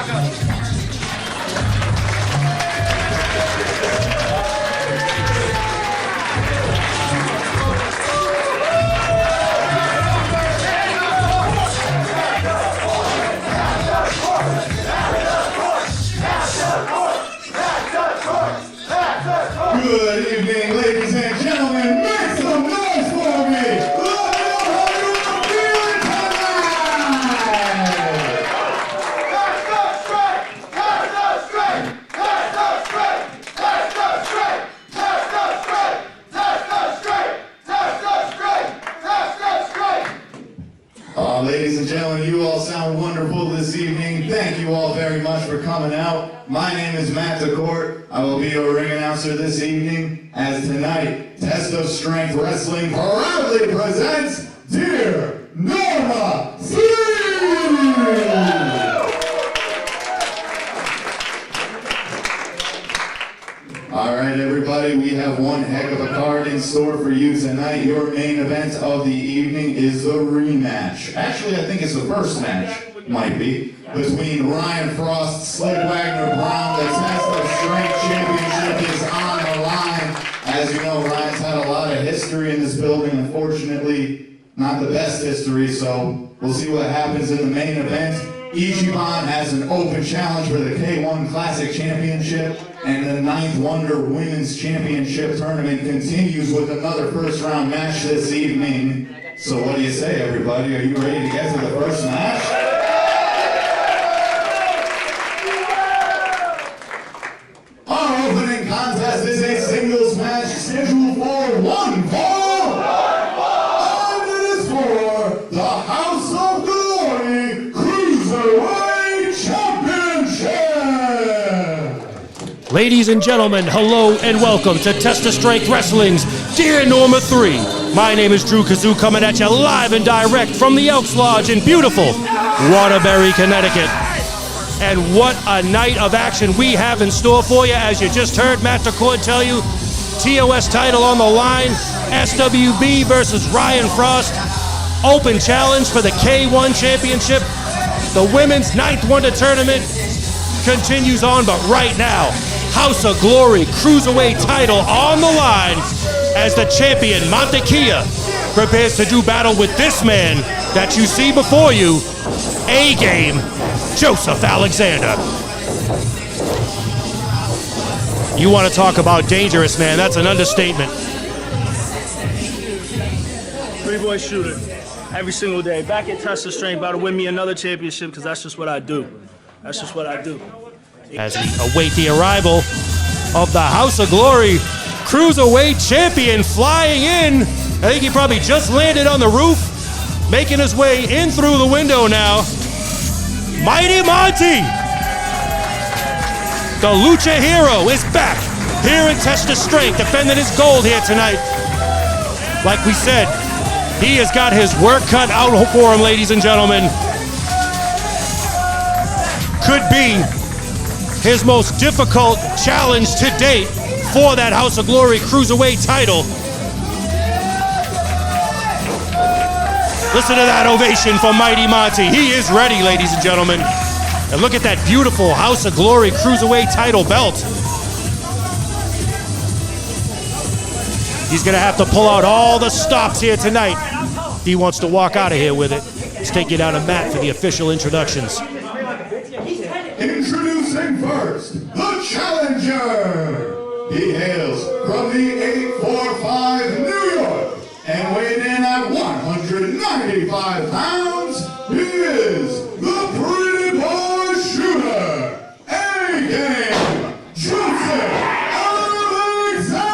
Good evening, ladies and gentlemen. Make some noise for me. Let me know how you are feeling tonight. That's the straight. That's the straight. That's the straight. That's the straight. That's the straight. That's the straight. That's the straight. That's the straight. Ladies and gentlemen, you all sound wonderful this evening. Thank you all very much for coming out. My name is Mantequilla. I will be your ring announcer this evening, as tonight, Test of Strength Wrestling proudly presents Dear Norma 3! Alright everybody, we have one heck of a card in store for you tonight. Your main event of the evening is the rematch. Actually, I think it's the first match, might be, between Ryan Fraust, Slick Wagner Brown. The Test of Strength Championship is on the line. As you know, Ryan's had a lot of history in this building. Unfortunately, not the best history, so we'll see what happens in the main event. Ichiban has an open challenge for the K1 Classic Championship, and the 9th Wonder Women's Championship tournament continues with another first-round match this evening. So what do you say, everybody? Are you ready to get to the first match? Our opening contest is a singles match scheduled for one fall. And it is for the House of Glory Cruiserweight Championship. Ladies and gentlemen, hello and welcome to Test of Strength Wrestling's Dear Norma 3. My name is Drew Kazoo, coming at you live and direct from the Elks Lodge in beautiful Waterbury, Connecticut. And what a night of action we have in store for you. As you just heard Matt DeCord tell you, TOS title on the line, SWB versus Ryan Fraust. Open challenge for the K1 Championship. The women's 9th Wonder Tournament continues on, but right now, House of Glory Cruiserweight title on the line as the champion Mantequilla prepares to do battle with this man that you see before you, A-Game Joseph Alexander. You want to talk about dangerous, man? That's an understatement. Three-boy shooter every single day. Back at Test of Strength, about to win me another championship because that's just what I do. That's just what I do. As we await the arrival of the House of Glory Cruiserweight champion flying in. I think he probably just landed on the roof, making his way in through the window now. Mighty Monty, the Lucha Hero, is back here in Test of Strength, defending his gold here tonight. Like we said, he has got his work cut out for him, ladies and gentlemen. Could be his most difficult challenge to date for that House of Glory Cruiserweight title. Listen to that ovation for Mighty Monty. He is ready, ladies and gentlemen. And look at that beautiful House of Glory Cruiserweight title belt. He's gonna have to pull out all the stops here tonight. He wants to walk out of here with it. Let's take you down to Matt for the official introductions. Introducing first, the challenger. He hails from the 845 New York and weighed in at 195 pounds. He is the pretty boy shooter, A-Game Joseph Alexander.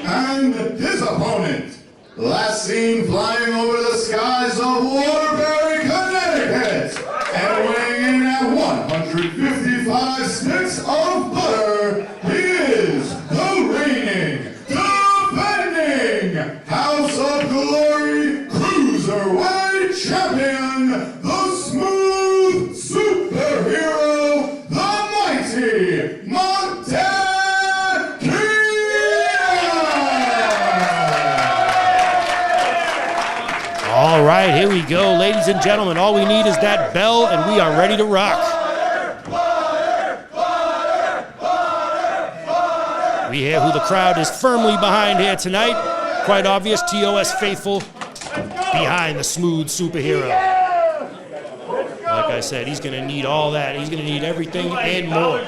And his opponent, last seen flying over the skies of Waterbury, Connecticut, and weighing in at 155 sticks of butter, he is the reigning, defending House of Glory Cruiserweight Champion, the smooth superhero, the mighty Mantequilla. All right, here we go, ladies and gentlemen. All we need is that bell, and we are ready to rock. We hear who the crowd is firmly behind here tonight. Quite obvious, TOS faithful behind the smooth superhero. Like I said, he's going to need all that. He's going to need everything and more.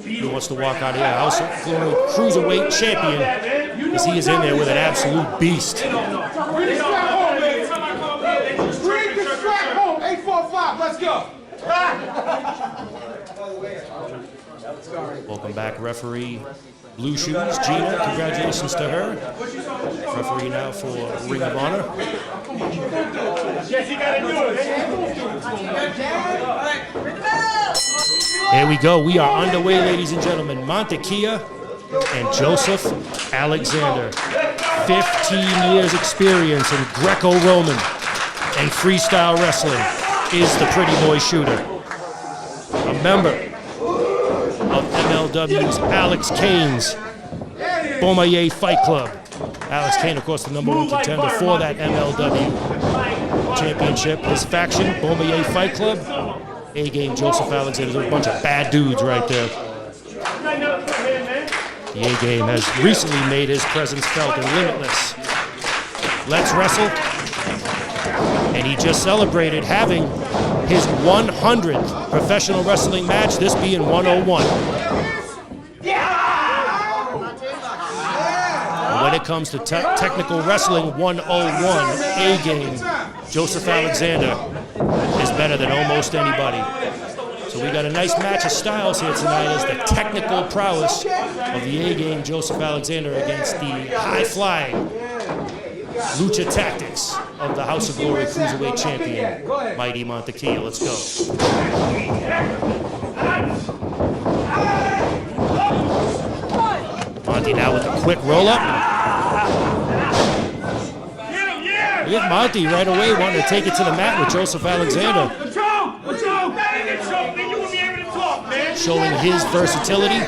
He wants to walk out of here House of Glory Cruiserweight champion, because he is in there with an absolute beast. 845, let's go. Welcome back, referee Blue Shoes, Gina. Congratulations to her. Referee now for Ring of Honor. Yes, you gotta do it. Here we go. We are underway, ladies and gentlemen. Mantequilla and Joseph Alexander. 15 years experience in Greco-Roman and freestyle wrestling is the pretty boy shooter. A member of MLW's Alex Kane's Beaumayer Fight Club. Alex Kane, of course, the #1 contender for that MLW championship. His faction, Beaumayer Fight Club. A-game Joseph Alexander. There's a bunch of bad dudes right there. The A-game has recently made his presence felt in Limitless. Let's wrestle. And he just celebrated having his 100th professional wrestling match, this being 101. When it comes to technical wrestling 101 A-game, Joseph Alexander is better than almost anybody. So we got a nice match of styles here tonight as the technical prowess of the A-game Joseph Alexander against the high-flying lucha tactics of the House of Glory Cruiserweight champion, Mighty Mantequilla. Let's go. Monty now with a quick roll-up. Look at Monty right away wanting to take it to the mat with Joseph Alexander. Showing his versatility.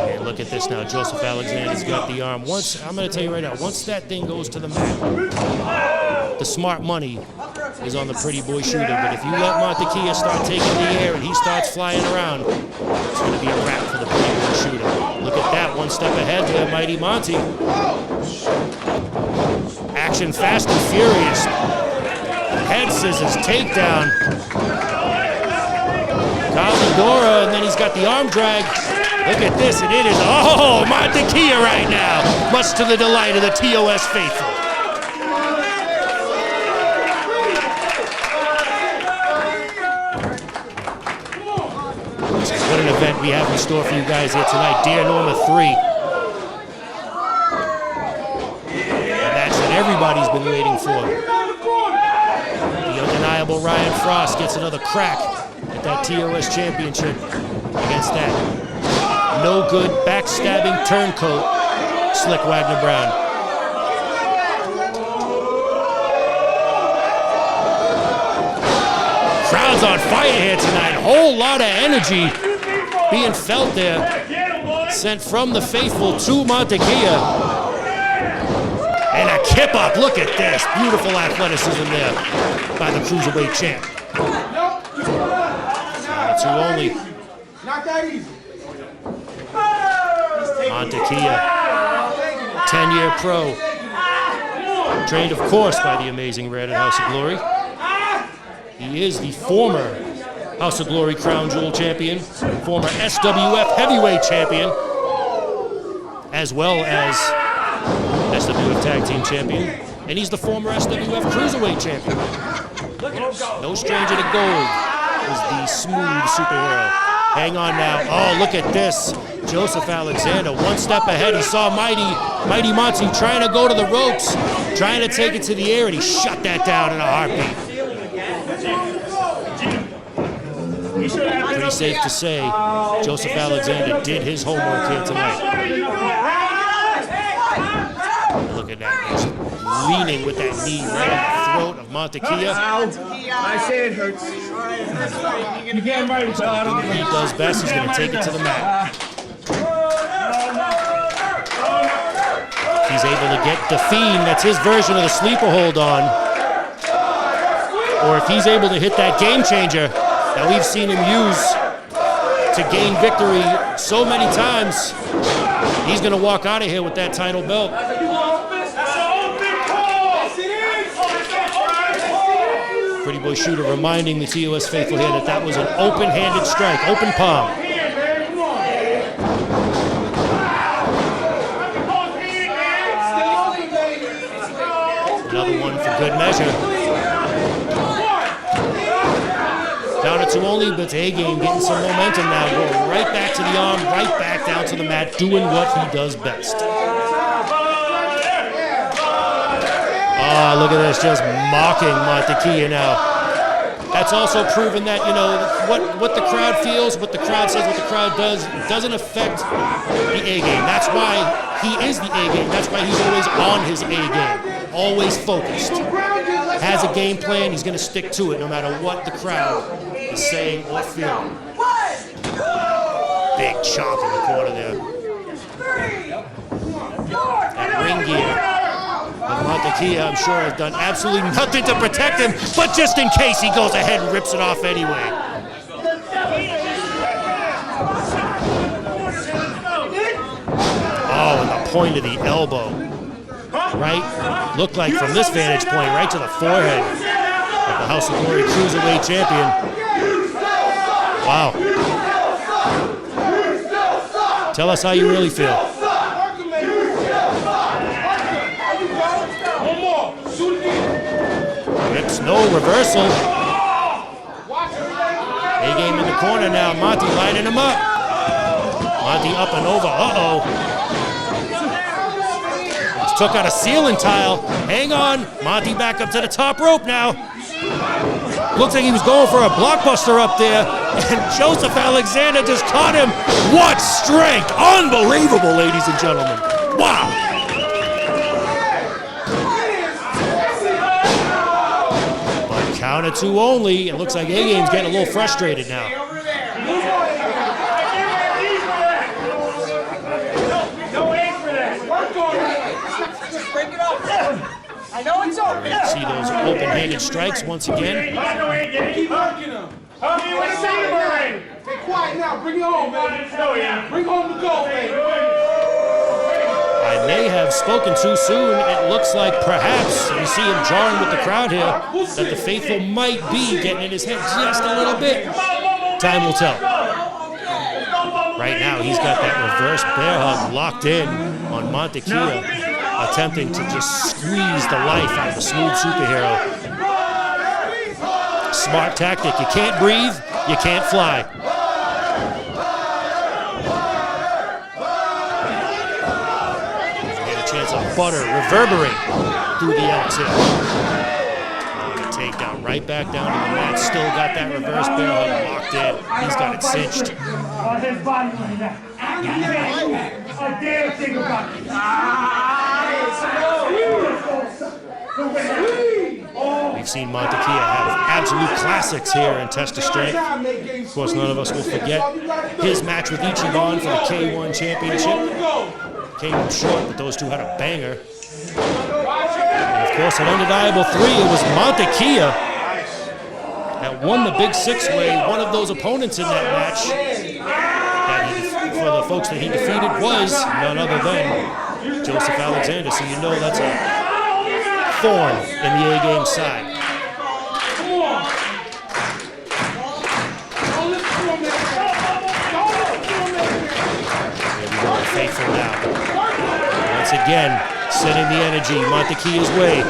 And look at this now, Joseph Alexander's got the arm. Once, I'm going to tell you right now, once that thing goes to the mat, the smart money is on the pretty boy shooter. But if you let Mantequilla start taking the air and he starts flying around, it's going to be a wrap for the pretty boy shooter. Look at that, one step ahead there, Mighty Monty. Action fast and furious. Head scissors, takedown. Cazadora, and then he's got the arm drag. Look at this, and it is, oh, Mantequilla right now, much to the delight of the TOS faithful. What an event we have in store for you guys here tonight. Dear Norma 3. A match that everybody's been waiting for. The undeniable Ryan Fraust gets another crack at that TOS championship against that no good backstabbing turncoat, Slick Wagner Brown. Crowd's on fire here tonight. Whole lot of energy being felt there. Sent from the faithful to Mantequilla. And a kip up. Look at this. Beautiful athleticism there by the Cruiserweight champ. Two only. Not that easy. Mantequilla, 10-year pro. Trained, of course, by the amazing Rhett at House of Glory. He is the former House of Glory Crown Jewel champion, former SWF heavyweight champion, as well as SWF tag team champion, and he's the former SWF cruiserweight champion. No stranger to gold is the smooth superhero. Hang on now. Oh, look at this. Joseph Alexander, one step ahead. He saw Mighty Monty trying to go to the ropes, trying to take it to the air, and he shut that down in a heartbeat. Pretty safe to say Joseph Alexander did his homework here tonight. Look at that, just leaning with that knee right in the throat of Mantequilla. I say it hurts. You can't write it. He does best, he's going to take it to the mat. If he's able to get the Fiend, that's his version of the sleeper hold on, or if he's able to hit that game changer that we've seen him use to gain victory so many times, he's going to walk out of here with that title belt. Pretty Boy Shooter reminding the TOS faithful here that that was an open-handed strike, open palm. Another one for good measure. Down to 2 only, but A-Game getting some momentum now. Going right back to the arm, right back down to the mat, doing what he does best. Oh, look at this, just mocking Mantequilla now. That's also proven that, you know, what the crowd feels, what the crowd says, what the crowd does, doesn't affect the A-Game. That's why he is the A-Game. That's why he's always on his A-Game. Always focused. Has a game plan, he's going to stick to it no matter what the crowd is saying or feeling. Big chomp in the corner there. That ring gear of Mantequilla, I'm sure, has done absolutely nothing to protect him, but just in case, he goes ahead and rips it off anyway. Oh, and the point of the elbow. Right? Looked like from this vantage point, right to the forehead of the House of Glory Cruiserweight champion. Wow. Tell us how you really feel. Rips, no reversal. A-Game in the corner now. Monty lining him up. Monty up and over. Uh-oh. Took out a ceiling tile. Hang on. Monty back up to the top rope now. Looks like he was going for a blockbuster up there. And Joseph Alexander just caught him. What strength! Unbelievable, ladies and gentlemen. Wow. But count of 2 only. It looks like A-Game's getting a little frustrated now. I know it's open. See those open-handed strikes once again. Keep working them. Stay quiet now. Bring it home, man. Bring home the goal, baby. I may have spoken too soon. It looks like perhaps we see him jarring with the crowd here, that the faithful might be getting in his head just a little bit. Time will tell. Right now, he's got that reverse bear hug locked in on Mantequilla, attempting to just squeeze the life out of the smooth superhero. Smart tactic. You can't breathe, you can't fly. Get a chance of butter reverberate through the L-tip. Takedown right back down to the mat. Still got that reverse bear hug locked in. He's got it cinched. His body like that. I dare think about it. We've seen Mantequilla have absolute classics here in Test of Strength. Of course, none of us will forget his match with Ichiban for the K1 Championship. Came up short, but those two had a banger. And of course, an undeniable 3, it was Mantequilla that won the Big Six-Way. One of those opponents in that match, for the folks that he defeated, was none other than Joseph Alexander. So you know that's a thorn in the A-Game side. There we go, faithful now. Once again, sending the energy Mantequilla's way.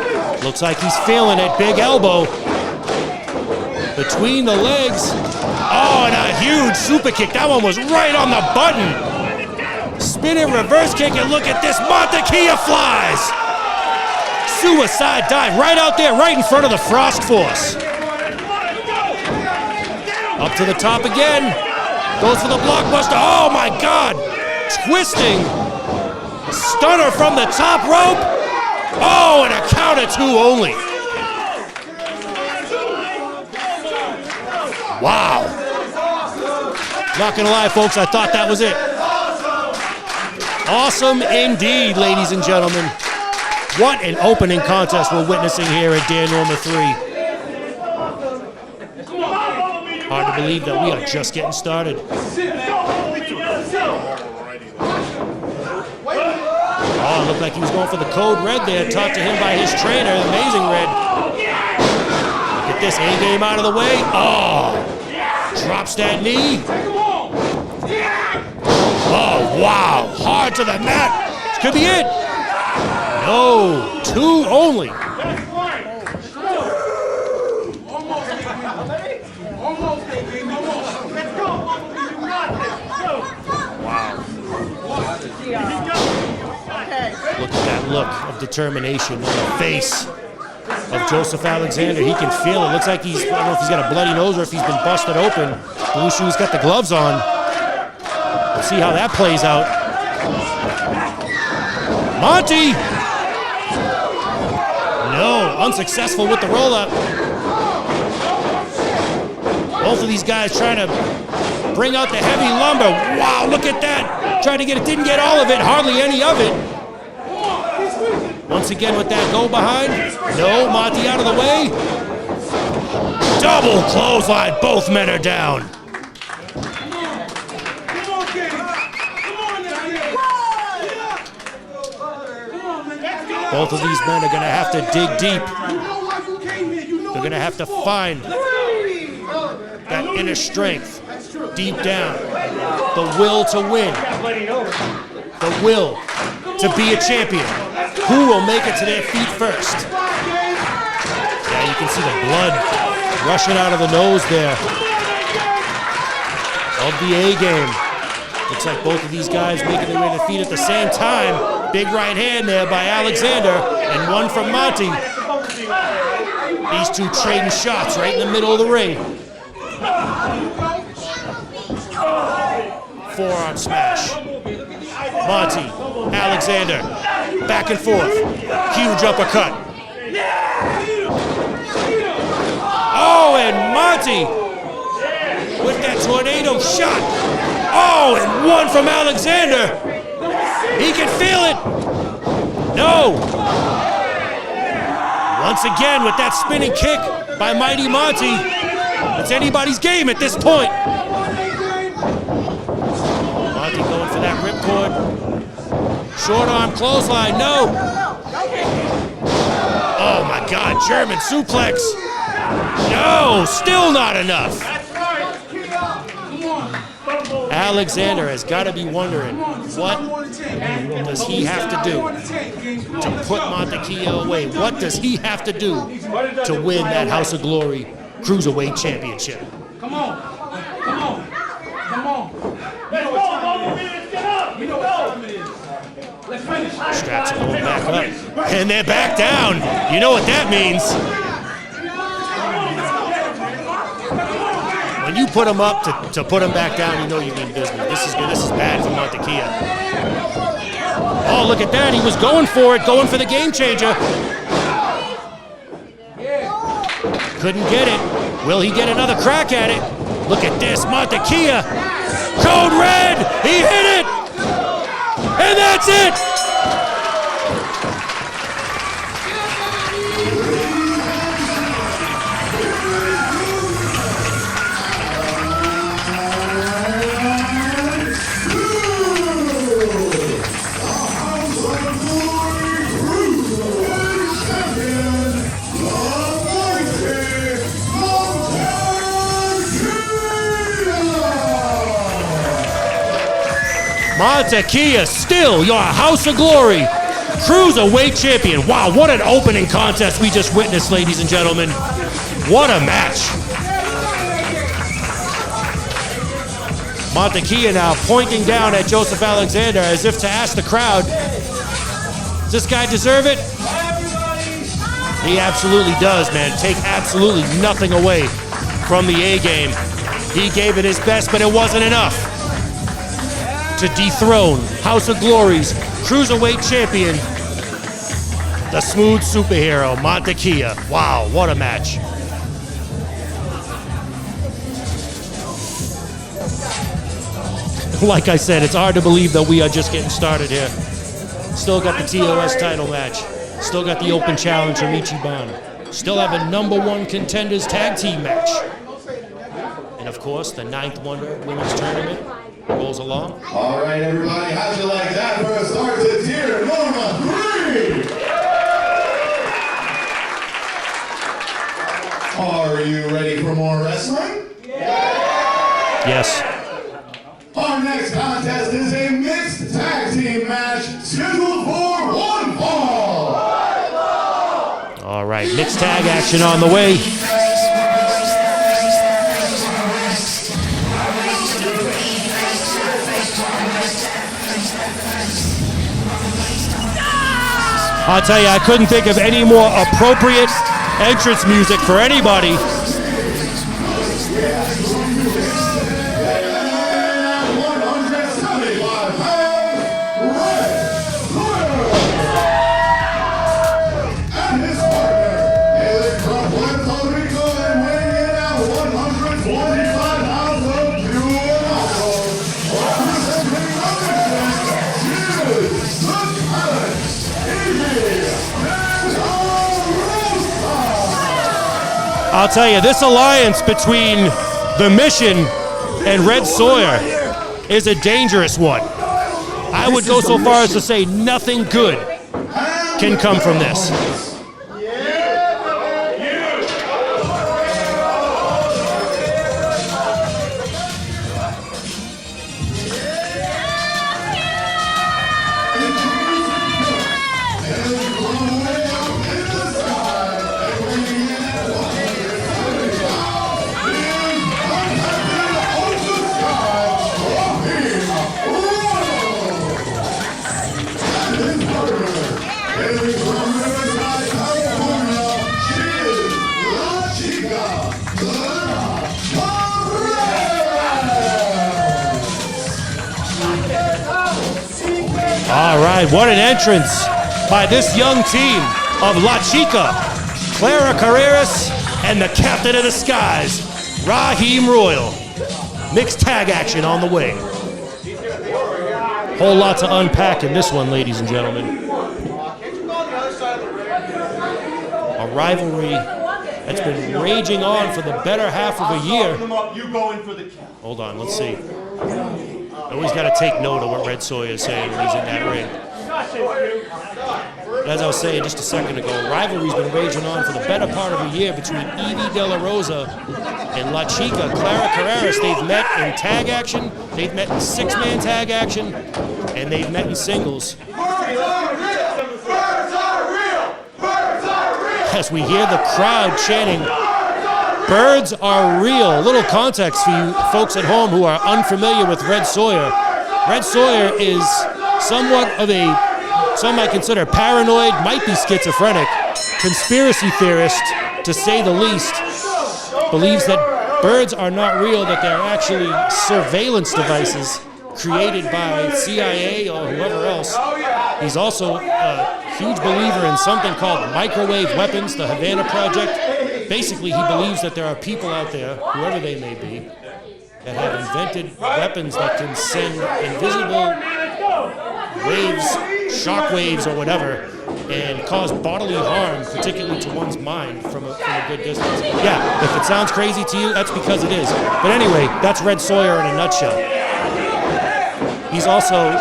Looks like he's feeling it. Big elbow between the legs. Oh, and a huge super kick. That one was right on the button. Spinning reverse kick, and look at this. Mantequilla flies. Suicide dive right out there, right in front of the Fraust force. Up to the top again. Goes for the blockbuster. Oh my God. Twisting. Stunner from the top rope. Oh, and a count of 2 only. Wow. Not gonna lie, folks, I thought that was it. Awesome indeed, ladies and gentlemen. What an opening contest we're witnessing here at Dear Norma 3. Hard to believe that we are just getting started. Oh, it looked like he was going for the code red there, taught to him by his trainer, Amazing Red. Look at this, A-game out of the way. Oh, drops that knee. Oh, wow, hard to the mat. This could be it. No, 2 only. Look at that look of determination on the face of Joseph Alexander. He can feel it. Looks like I don't know if he's got a bloody nose or if he's been busted open. Blue Shoe's got the gloves on. Let's see how that plays out. Monty! No, unsuccessful with the roll-up. Both of these guys trying to bring out the heavy lumber. Wow, look at that. Tried to get it, didn't get all of it, hardly any of it. Once again with that go behind. No, Monty out of the way. Double clothesline, both men are down. Both of these men are gonna have to dig deep. They're gonna have to find that inner strength deep down. The will to win. The will to be a champion. Who will make it to their feet first? Yeah, you can see the blood rushing out of the nose there of the A-game. Looks like both of these guys making their way to their feet at the same time. Big right hand there by Alexander and one from Monty. These two trading shots right in the middle of the ring. Forearm smash. Monty, Alexander, back and forth. Huge uppercut. Oh, and Monty with that tornado shot. Oh, and one from Alexander. He can feel it. No. Once again with that spinning kick by Mighty Monty. It's anybody's game at this point. Monty going for that ripcord. Short arm clothesline, no. Oh my God, German suplex. No, still not enough. Alexander has got to be wondering, what does he have to do to put Mantequilla away? What does he have to do to win that House of Glory Cruiserweight Championship? Come on. Come on. Come on. Let's go, let's get up. Let's go. Let's finish. Straps are going back up. And they're back down. You know what that means. When you put them up to put them back down, you know you mean business. This is good. This is bad for Mantequilla. Oh, look at that. He was going for it, going for the game changer. Couldn't get it. Will he get another crack at it? Look at this, Mantequilla. Code red, he hit it. And that's it. Mantequilla still your House of Glory Cruiserweight Champion. Wow, what an opening contest we just witnessed, ladies and gentlemen. What a match. Mantequilla now pointing down at Joseph Alexander as if to ask the crowd, does this guy deserve it? He absolutely does, man. Take absolutely nothing away from the A-game. He gave it his best, but it wasn't enough to dethrone House of Glory's Cruiserweight Champion, the smooth superhero, Mantequilla. Wow, what a match. Like I said, it's hard to believe that we are just getting started here. Still got the TOS title match. Still got the open challenge from Ichiban. Still have a #1 Contenders tag team match. And of course, the 9th Wonder Women's Tournament rolls along. All right, everybody, how'd you like that for a start to tier Norma 3? Are you ready for more wrestling? Yes. Our next contest is a mixed tag team match scheduled for 1 fall. All right, mixed tag action on the way. I'll tell you, I couldn't think of any more appropriate entrance music for anybody. I'll tell you, this alliance between the Mission and Red Sawyer is a dangerous one. I would go so far as to say nothing good can come from this. All right, what an entrance by this young team of La Chica, Clara Carreras, and the Captain of the Skies, Raheem Royal. Mixed tag action on the way. Whole lot to unpack in this one, ladies and gentlemen. A rivalry that's been raging on for the better half of a year. Hold on, let's see. Always got to take note of what Red Sawyer is saying when he's in that ring. As I was saying just a second ago, rivalry's been raging on for the better part of a year between Evie de la Rosa and La Chica, Clara Carreras. They've met in tag action, they've met in 6-man tag action, and they've met in singles. As we hear the crowd chanting, "Birds are real." A little context for you folks at home who are unfamiliar with Red Sawyer. Red Sawyer is somewhat of a, some might consider paranoid, might be schizophrenic, conspiracy theorist, to say the least. Believes that birds are not real, that they're actually surveillance devices created by CIA or whoever else. He's also a huge believer in something called microwave weapons, the Havana Project. Basically, he believes that there are people out there, whoever they may be, that have invented weapons that can send invisible waves, shock waves or whatever, and cause bodily harm, particularly to one's mind from a good distance. Yeah, if it sounds crazy to you, that's because it is. But anyway, that's Red Sawyer in a nutshell. He's also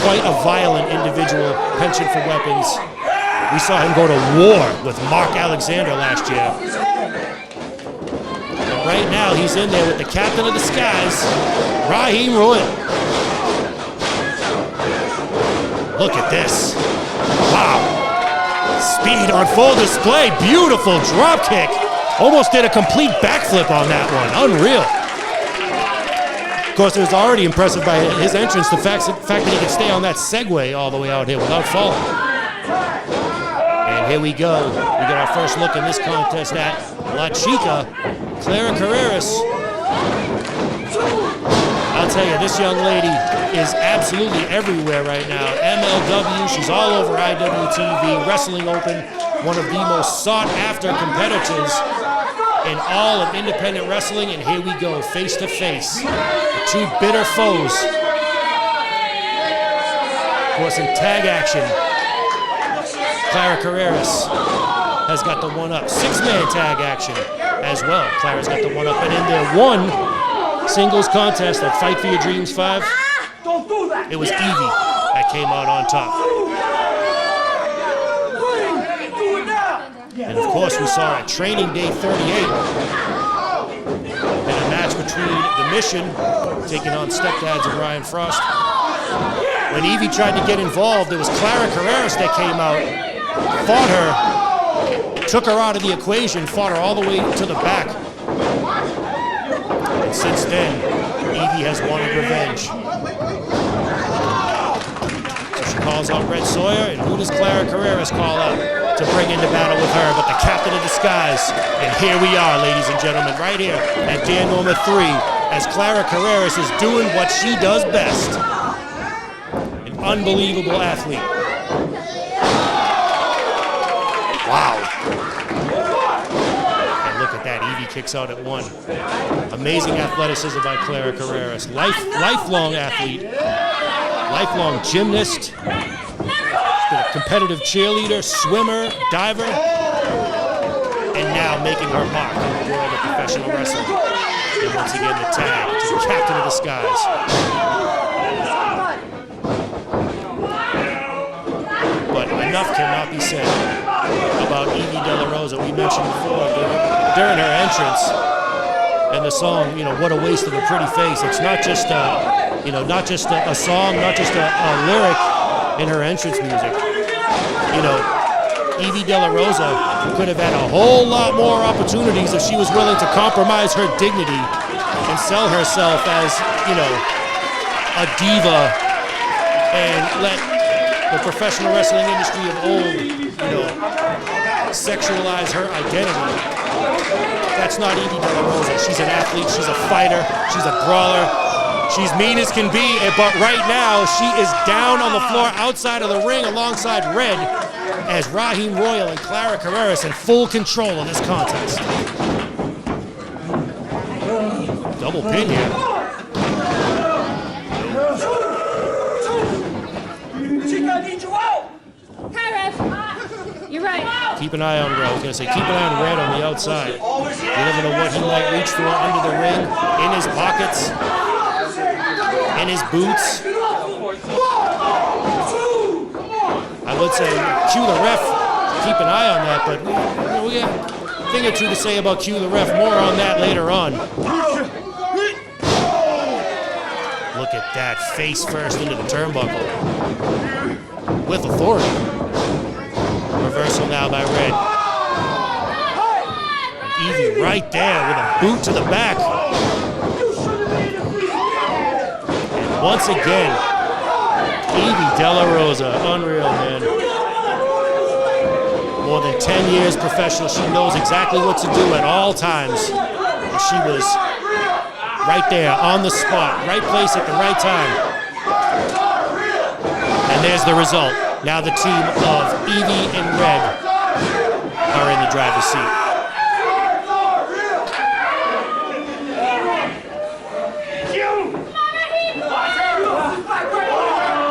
quite a violent individual, penchant for weapons. We saw him go to war with Mark Alexander last year. But right now, he's in there with the Captain of the Skies, Raheem Royal. Look at this. Wow. Speed on full display. Beautiful drop kick. Almost did a complete backflip on that one. Unreal. Of course, it was already impressive by his entrance, the fact that he could stay on that Segway all the way out here without falling. And here we go. We got our first look in this contest at La Chica, Clara Carreras. I'll tell you, this young lady is absolutely everywhere right now. MLW, she's all over IWTV, Wrestling Open, one of the most sought-after competitors in all of independent wrestling, and here we go, face to face. The two bitter foes. Of course, in tag action, Clara Carreras has got the one-up. Six-man tag action as well. Clara's got the one-up. And in their one singles contest at Fight for Your Dreams 5, it was Evie that came out on top. And of course, we saw at Training Day 38 in a match between The Mission, taking on Stepdads and Ryan Fraust. When Evie tried to get involved, it was Clara Carreras that came out, fought her, took her out of the equation, fought her all the way to the back. And since then, Evie has wanted revenge. So she calls out Rhett Sawyer, and who does Clara Carreras call out to bring into battle with her but the Captain of the Skies? And here we are, ladies and gentlemen, right here at Dear Norma 3, as Clara Carreras is doing what she does best. An unbelievable athlete. Wow. And look at that, Evie kicks out at one. Amazing athleticism by Clara Carreras. Lifelong athlete, lifelong gymnast, a competitive cheerleader, swimmer, diver, and now making her mark in the world of professional wrestling. And once again, the tag to the Captain of the Skies. But enough cannot be said about Evie De La Rosa. We mentioned before during her entrance and the song, what a waste of a pretty face. It's not just not just a song, not just a lyric in her entrance music. Evie De La Rosa could have had a whole lot more opportunities if she was willing to compromise her dignity and sell herself as, a diva and let the professional wrestling industry of old, sexualize her identity. That's not Evie De La Rosa. She's an athlete, she's a fighter, she's a brawler. She's mean as can be, but right now she is down on the floor outside of the ring alongside Red as Raheem Royal and Clara Carreras in full control of this contest. Double pin here. You're right. Keep an eye on Red. I was going to say, keep an eye on Red on the outside. You never know what he might reach for under the ring, in his pockets, in his boots. I would say cue the ref, keep an eye on that, but we have a thing or two to say about cue the ref. More on that later on. Look at that, face first into the turnbuckle. With authority. Reversal now by Red. Evie right there with a boot to the back. And once again, Evie De La Rosa, unreal, man. More than 10 years professional. She knows exactly what to do at all times. And she was right there on the spot, right place at the right time. And there's the result. Now the team of Evie and Red are in the driver's seat.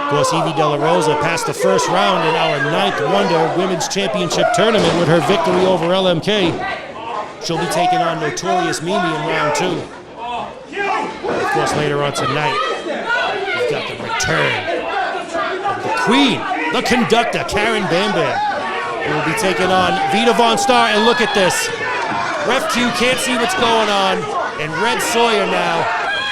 Of course, Evie De La Rosa passed the first round in our 9th Wonder Women's Championship Tournament with her victory over LMK. She'll be taking on Notorious Mimi in round 2. Of course, later on tonight, we've got the return of the Queen, the conductor, Karen Bam Bam, who will be taking on Vita VonStarr. And look at this. Ref Q can't see what's going on. And Red Sawyer now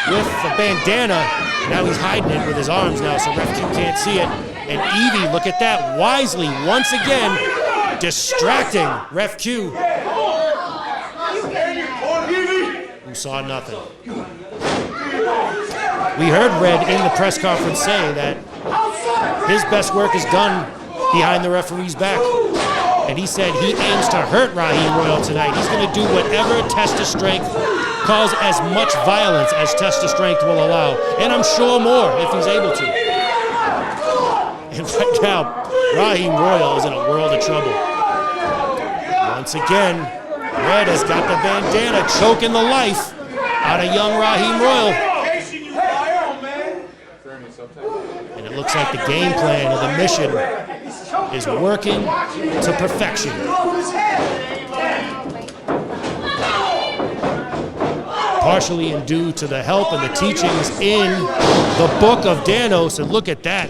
with the bandana. Now he's hiding it with his arms now, so Ref Q can't see it. And Evie, look at that, wisely, once again, distracting Ref Q, who saw nothing. We heard Red in the press conference say that his best work is done behind the referee's back. And he said he aims to hurt Raheem Royal tonight. He's going to do whatever test of strength, cause as much violence as test of strength will allow. And I'm sure more if he's able to. And right now, Raheem Royal is in a world of trouble. Once again, Rhett has got the bandana choking the life out of young Raheem Royal. And it looks like the game plan or the mission is working to perfection. Partially due to the help and the teachings in the book of Danos. And look at that.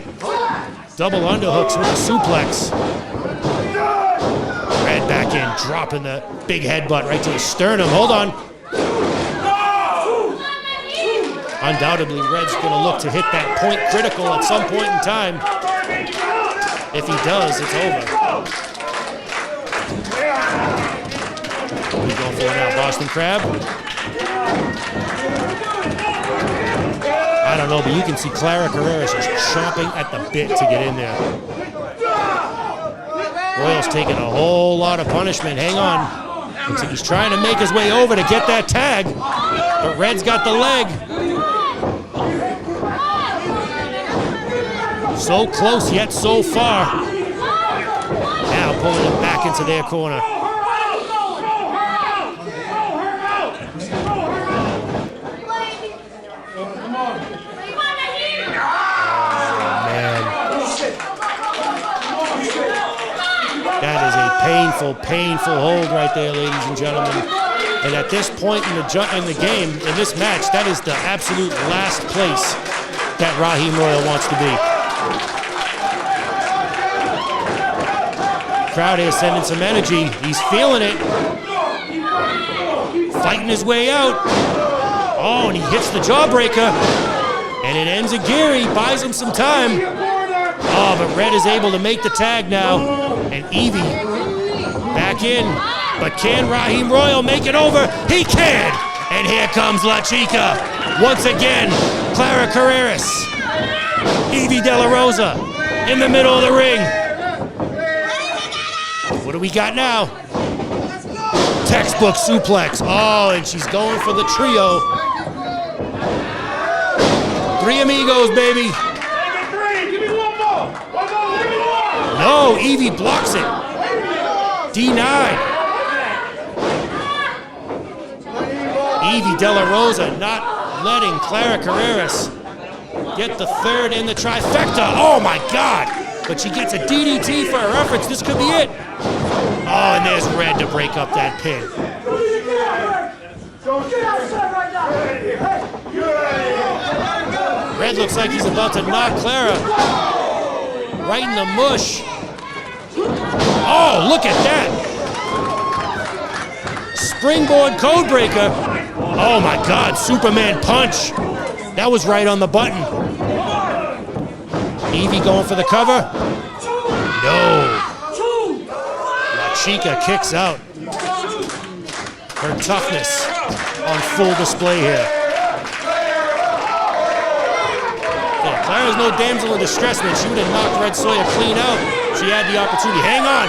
Double underhooks with a suplex. Red back in, dropping the big headbutt right to the sternum. Hold on. Undoubtedly, Red's going to look to hit that point critical at some point in time. If he does, it's over. He's going for it now, Boston Crab. I don't know, but you can see Clara Carreras is chomping at the bit to get in there. Royal's taking a whole lot of punishment. Hang on. He's trying to make his way over to get that tag, but Red's got the leg. So close, yet so far. Now pulling him back into their corner. That is a painful hold right there, ladies and gentlemen. And at this point in the game, in this match, that is the absolute last place that Raheem Royal wants to be. Crowd here sending some energy. He's feeling it. Fighting his way out. Oh, and he hits the jawbreaker. And it ends Aguirre, buys him some time. Oh, but Rhett is able to make the tag now. And Evie back in. But can Raheem Royal make it over? He can! And here comes La Chica. Once again, Clara Carreras. Evie De La Rosa in the middle of the ring. What do we got now? Textbook suplex. Oh, and she's going for the trio. Three amigos, baby. No, Evie blocks it. D9. Evie De La Rosa not letting Clara Carreras get the third in the trifecta. Oh my God. But she gets a DDT for her efforts. This could be it. Oh, and there's Red to break up that pin. Red looks like he's about to knock Clara right in the mush. Oh, look at that. Springboard codebreaker. Oh my God, Superman punch. That was right on the button. Evie going for the cover. No. La Chica kicks out. Her toughness on full display here. Yeah, Clara's no damsel in distress, man. She would have knocked Red Sawyer clean out. She had the opportunity. Hang on.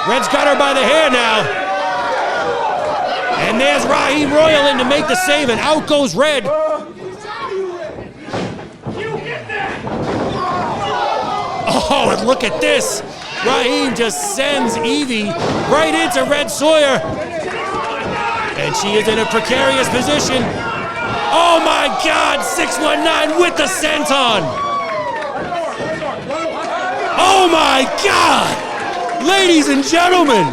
Red's got her by the hair now. And there's Raheem Royal in to make the save, and out goes Red. Oh, and look at this. Raheem just sends Evie right into Red Sawyer. And she is in a precarious position. Oh my God, 619 with the senton. Oh my God. Ladies and gentlemen.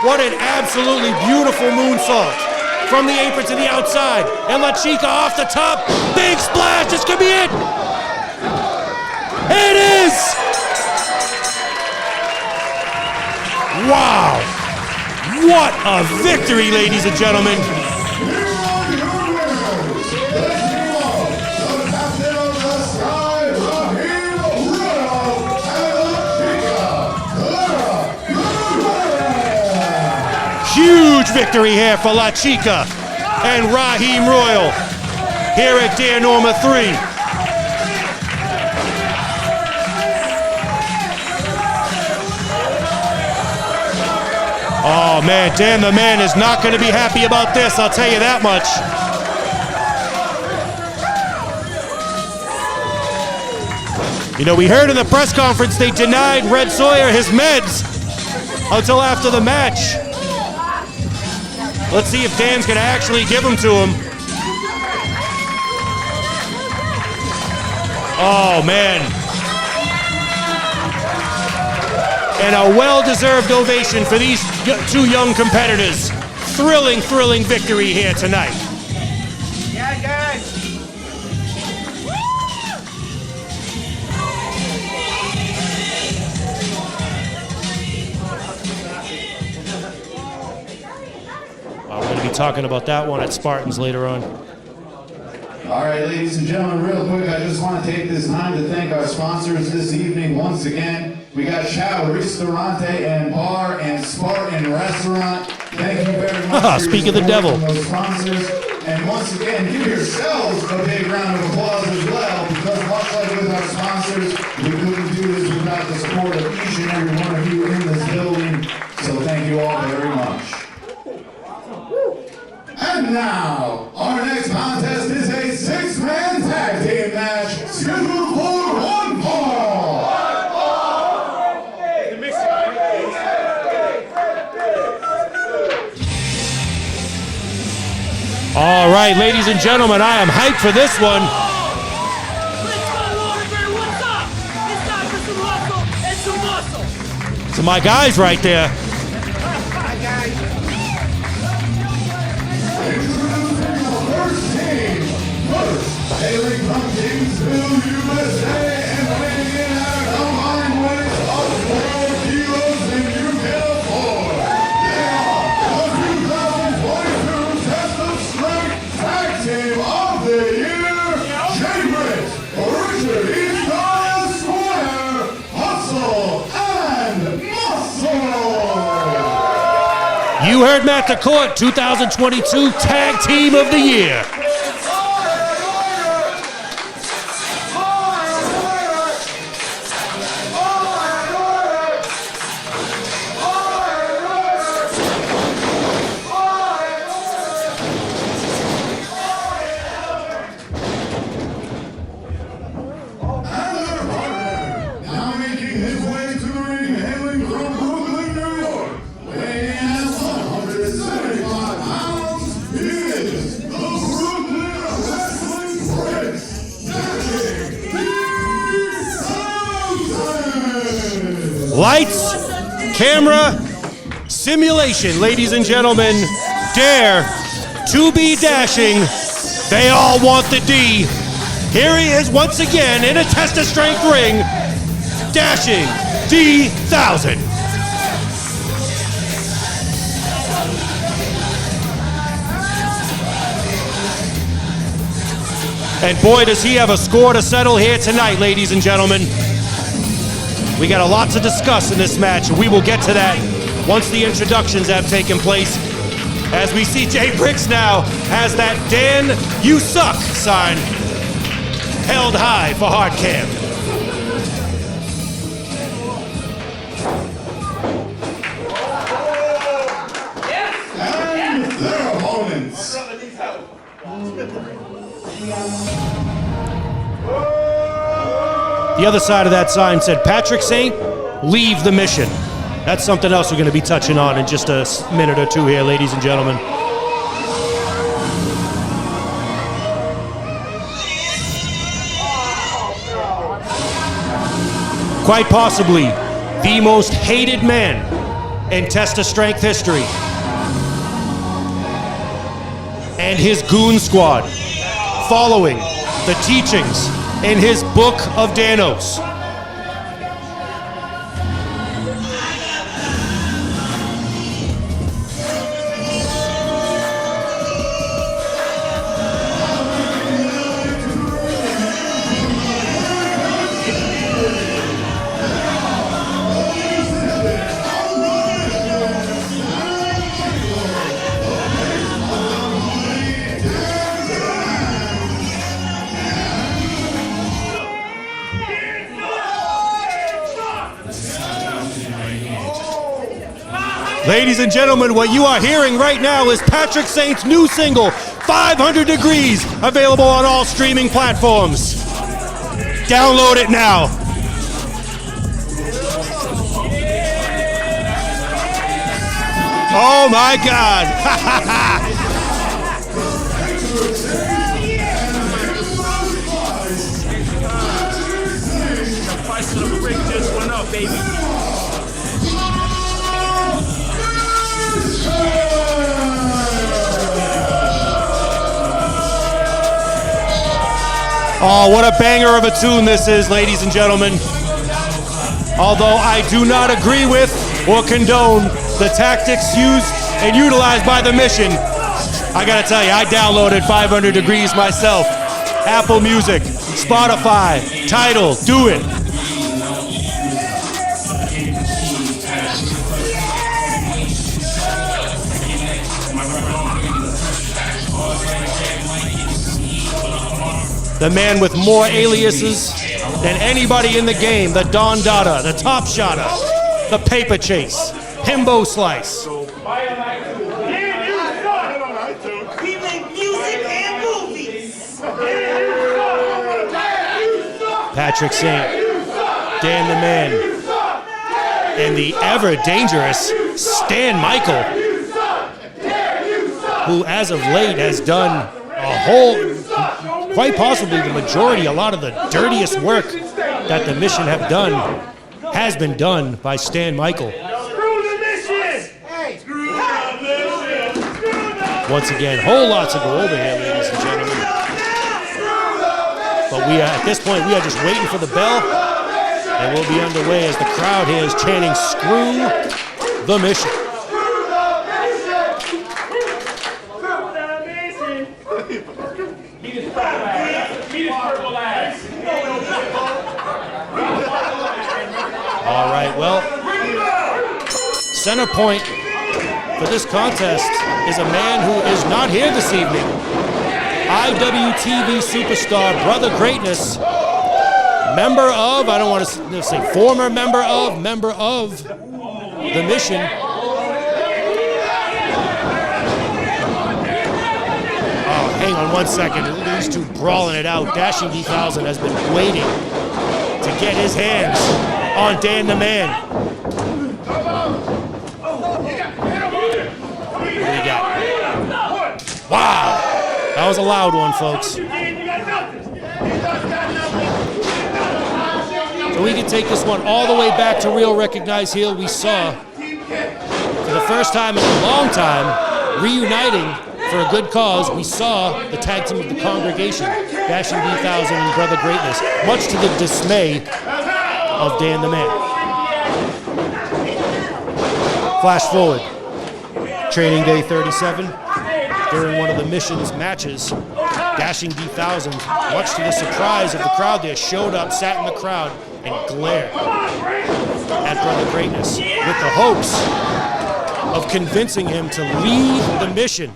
What an absolutely beautiful moonsault. From the apron to the outside. And La Chica off the top. Big splash, this could be it. It is! Wow! What a victory, ladies and gentlemen! Huge victory here for La Chica and Raheem Royal here at Dear Norma 3. Oh man, Dan the Man is not going to be happy about this, I'll tell you that much. You know, we heard in the press conference they denied Red Sawyer his meds until after the match. Let's see if Dan's gonna actually give them to him. Oh, man. And a well-deserved ovation for these two young competitors. Thrilling, thrilling victory here tonight. Yeah, guys. We're going to be talking about that one at Spartans later on. All right, ladies and gentlemen, real quick, I just want to take this time to thank our sponsors this evening once again. We got Chow Ristorante and Bar and Spartan Restaurant. Thank you very much. Speak of the devil. Those sponsors. And once again, give yourselves a big round of applause as well, because much like with our sponsors, we couldn't do this without the support of each and every one of you in this building. So thank you all very much. And now, our next contest is a six-man tag team match scheduled for one fall. All right, ladies and gentlemen, I am hyped for this one. So my guys right there. Hailing from Kingsville, USA, and weighing in at a combined weight of 4 kilos in UK4. They are the 2022 Test of Strength Tag Team of the Year, Jay-Britt, Richard Easton, Sawyer, Hustle, and Muscle. You heard Mantequilla, 2022 Tag Team of the Year. Lights, camera, simulation, ladies and gentlemen. Dare to be dashing. They all want the D. Here he is once again in a test of strength ring, dashing D1000. And boy, does he have a score to settle here tonight, ladies and gentlemen. We got a lot to discuss in this match, and we will get to that once the introductions have taken place. As we see Jay Bricks now has that Dan You Suck sign held high for hard cam. And their opponents. The other side of that sign said, Patrick Saint, leave the mission. That's something else we're going to be touching on in just a minute or two here, ladies and gentlemen. Quite possibly the most hated man in Test of Strength history. And his goon squad, following the teachings in his Book of Danos. Ladies and gentlemen, what you are hearing right now is Patrick Saint's new single, 500 Degrees, available on all streaming platforms. Download it now. Oh my God! The price of the brick just went up, baby. Oh, what a banger of a tune this is, ladies and gentlemen. Although I do not agree with or condone the tactics used and utilized by the Mission, I gotta tell you, I downloaded 500 Degrees myself. Apple Music, Spotify, Tidal, do it. The man with more aliases than anybody in the game, the Don Dada, the Top Shotter, the Paper Chase, Himbo Slice. We make music and movies. Patrick Saint, Dan the Man, and the ever dangerous Stan Michael, who as of late has done a whole, quite possibly the majority, a lot of the dirtiest work that the Mission have done has been done by Stan Michael. Once again, whole lot to go over here, ladies and gentlemen. But we are, at this point, we are just waiting for the bell, and we'll be underway as the crowd here is chanting, "Screw the Mission." All right, well, center point for this contest is a man who is not here this evening. IWTV superstar, Brother Greatness, member of, I don't want to say former member of the Mission. Oh, hang on one second. These two brawling it out. Dashing D1000 has been waiting to get his hands on Dan the Man. What do we got? Wow! That was a loud one, folks. So we can take this one all the way back to Real Recognize Heel. We saw, for the first time in a long time, reuniting for a good cause, we saw the tag team of the Congregation, Dashing D1000 and Brother Greatness, much to the dismay of Dan the Man. Flash forward. Training day 37. During one of the Mission's matches, Dashing D1000, much to the surprise of the crowd there, showed up, sat in the crowd, and glared at Brother Greatness with the hopes of convincing him to leave the Mission.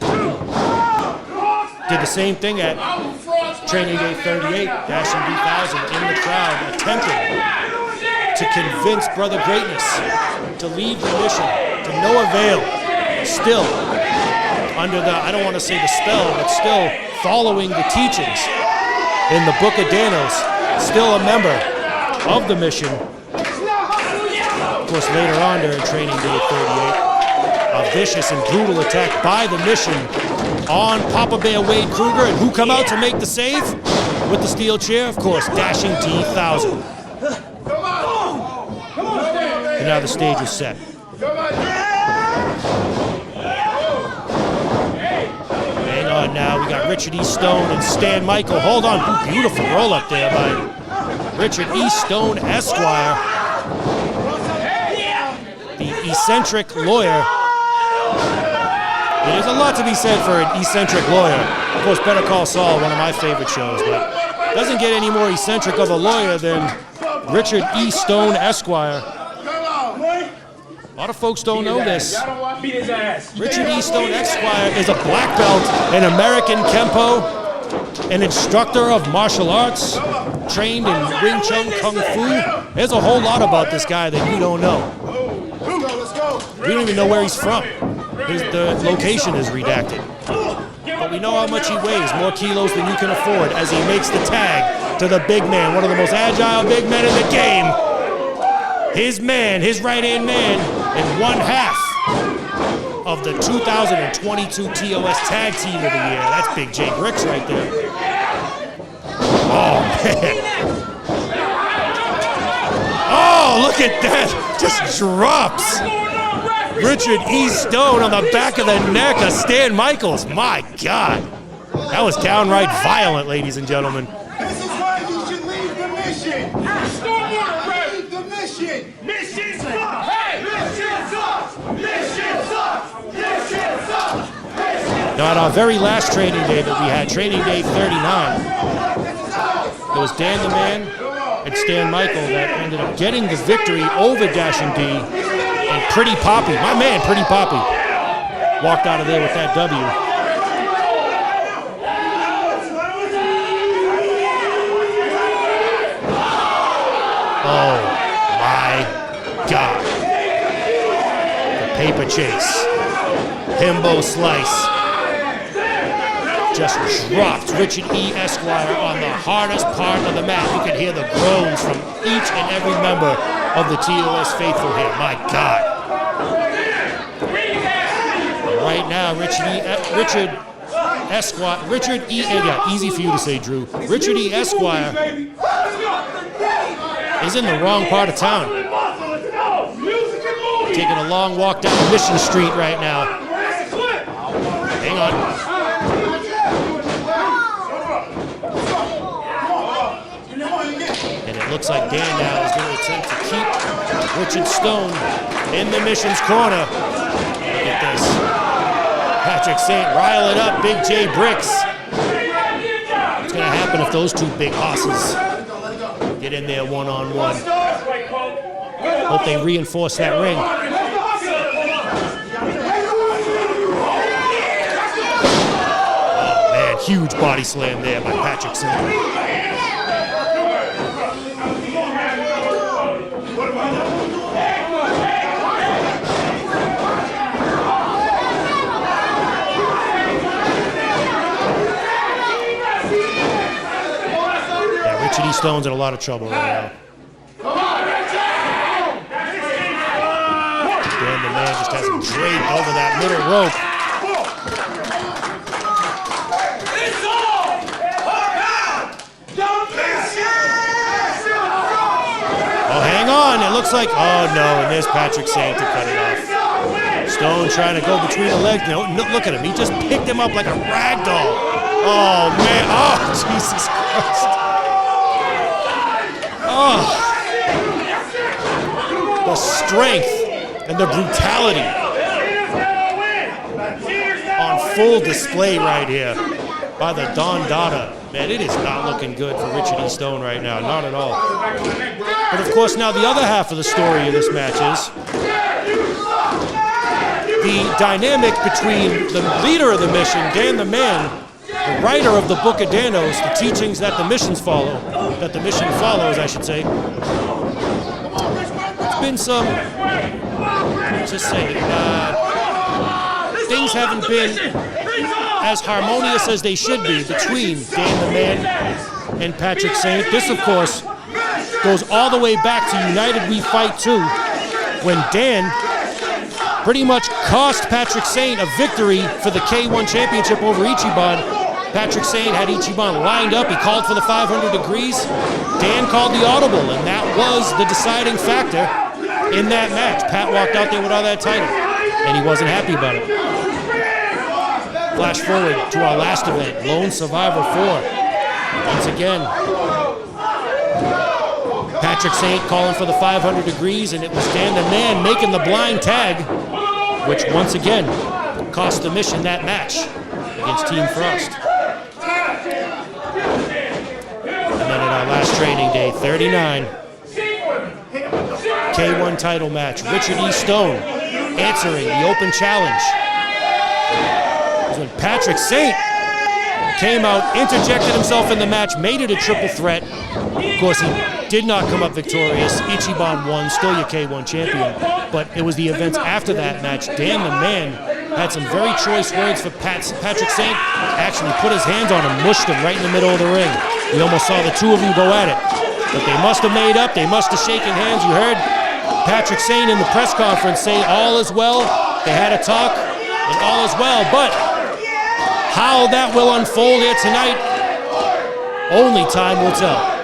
Did the same thing at Training Day 38, Dashing D1000 in the crowd, attempting to convince Brother Greatness to leave the Mission, to no avail. Still under the, I don't want to say the spell, but still following the teachings in the Book of Danos, still a member of the Mission. Of course, later on during Training Day 38, a vicious and brutal attack by the Mission on Papa Bear Wade Kruger, and who come out to make the save with the steel chair? Of course, Dashing D1000. And now the stage is set. Hang on now, we got Richard E. Stone and Stan Michael. Hold on, beautiful roll up there by Richard E. Stone, Esquire. The eccentric lawyer. There's a lot to be said for an eccentric lawyer. Of course, Better Call Saul, one of my favorite shows, but doesn't get any more eccentric of a lawyer than Richard E. Stone, Esquire. A lot of folks don't know this. Richard E. Stone, Esquire is a black belt in American Kempo, an instructor of martial arts, trained in Wing Chun Kung Fu. There's a whole lot about this guy that you don't know. We don't even know where he's from. The location is redacted. But we know how much he weighs, more kilos than you can afford, as he makes the tag to the big man, one of the most agile big men in the game. His man, his right-hand man, and one half of of the 2022 TOS Tag Team of the Year. That's Big J Bricks right there. Oh, man. Oh, look at that. Just drops. Richard E. Stone on the back of the neck of Stan Michaels. My God. That was downright violent, ladies and gentlemen. This is why you should leave the mission. Leave the mission. Mission sucks! Hey! Mission sucks! Mission sucks! Mission sucks! Now, at our very last training day that we had, training day 39, it was Dan the Man and Stan Michael that ended up getting the victory over Dash and D, and Pretty Poppy, my man Pretty Poppy, walked out of there with that W. Oh my God. The paper chase. Himbo slice. Just dropped Richard E. Esquire on the hardest part of the mat. You could hear the groans from each and every member of the TOS faithful here. My God. And right now, easy for you to say, Drew. Richard E. Esquire is in the wrong part of town. Taking a long walk down Mission Street right now. Hang on. And it looks like Dan now is going to attempt to keep Richard Stone in the Mission's corner. Look at this. Patrick Saint rile it up, Big J Bricks. What's going to happen if those two big hosses get in there one-on-one? Hope they reinforce that ring. Oh man, huge body slam there by Patrick Saint. Richard E. Stone's in a lot of trouble right now. Dan the Man just has him draped over that middle rope. Oh, hang on. It looks like, oh no, and there's Patrick Saint to cut it off. Stone trying to go between the legs. No, look at him. He just picked him up like a rag doll. Oh, man. Oh, Jesus Christ. Oh, the strength and the brutality on full display right here by the Don Dada. Man, it is not looking good for Richard E. Stone right now, not at all. But of course, now the other half of the story of this match is the dynamic between the leader of the mission, Dan the Man, the writer of the Book of Danos, the teachings that the mission follows, I should say. It's been some, let's just say, things haven't been as harmonious as they should be between Dan the Man and Patrick Saint. This, of course, goes all the way back to United We Fight 2, when Dan pretty much cost Patrick Saint a victory for the K1 championship over Ichiban. Patrick Saint had Ichiban lined up. He called for the 500 degrees. Dan called the audible, and that was the deciding factor in that match. Pat walked out there without that title, and he wasn't happy about it. Flash forward to our last event, Lone Survivor 4. Once again, Patrick Saint calling for the 500 degrees, and it was Dan the Man making the blind tag, which once again cost the mission that match against Team Fraust. And then at our last training day, 39, K1 title match, Richard E. Stone answering the open challenge. It was when Patrick Saint came out, interjected himself in the match, made it a triple threat. Of course, he did not come up victorious. Ichiban won, still your K1 champion. But it was the events after that match. Dan the Man had some very choice words for Patrick Saint. Actually put his hands on him, mushed him right in the middle of the ring. We almost saw the two of them go at it. But they must have made up. They must have shaken hands. You heard Patrick Saint in the press conference say all is well. They had a talk. and all is well, but how that will unfold here tonight, only time will tell.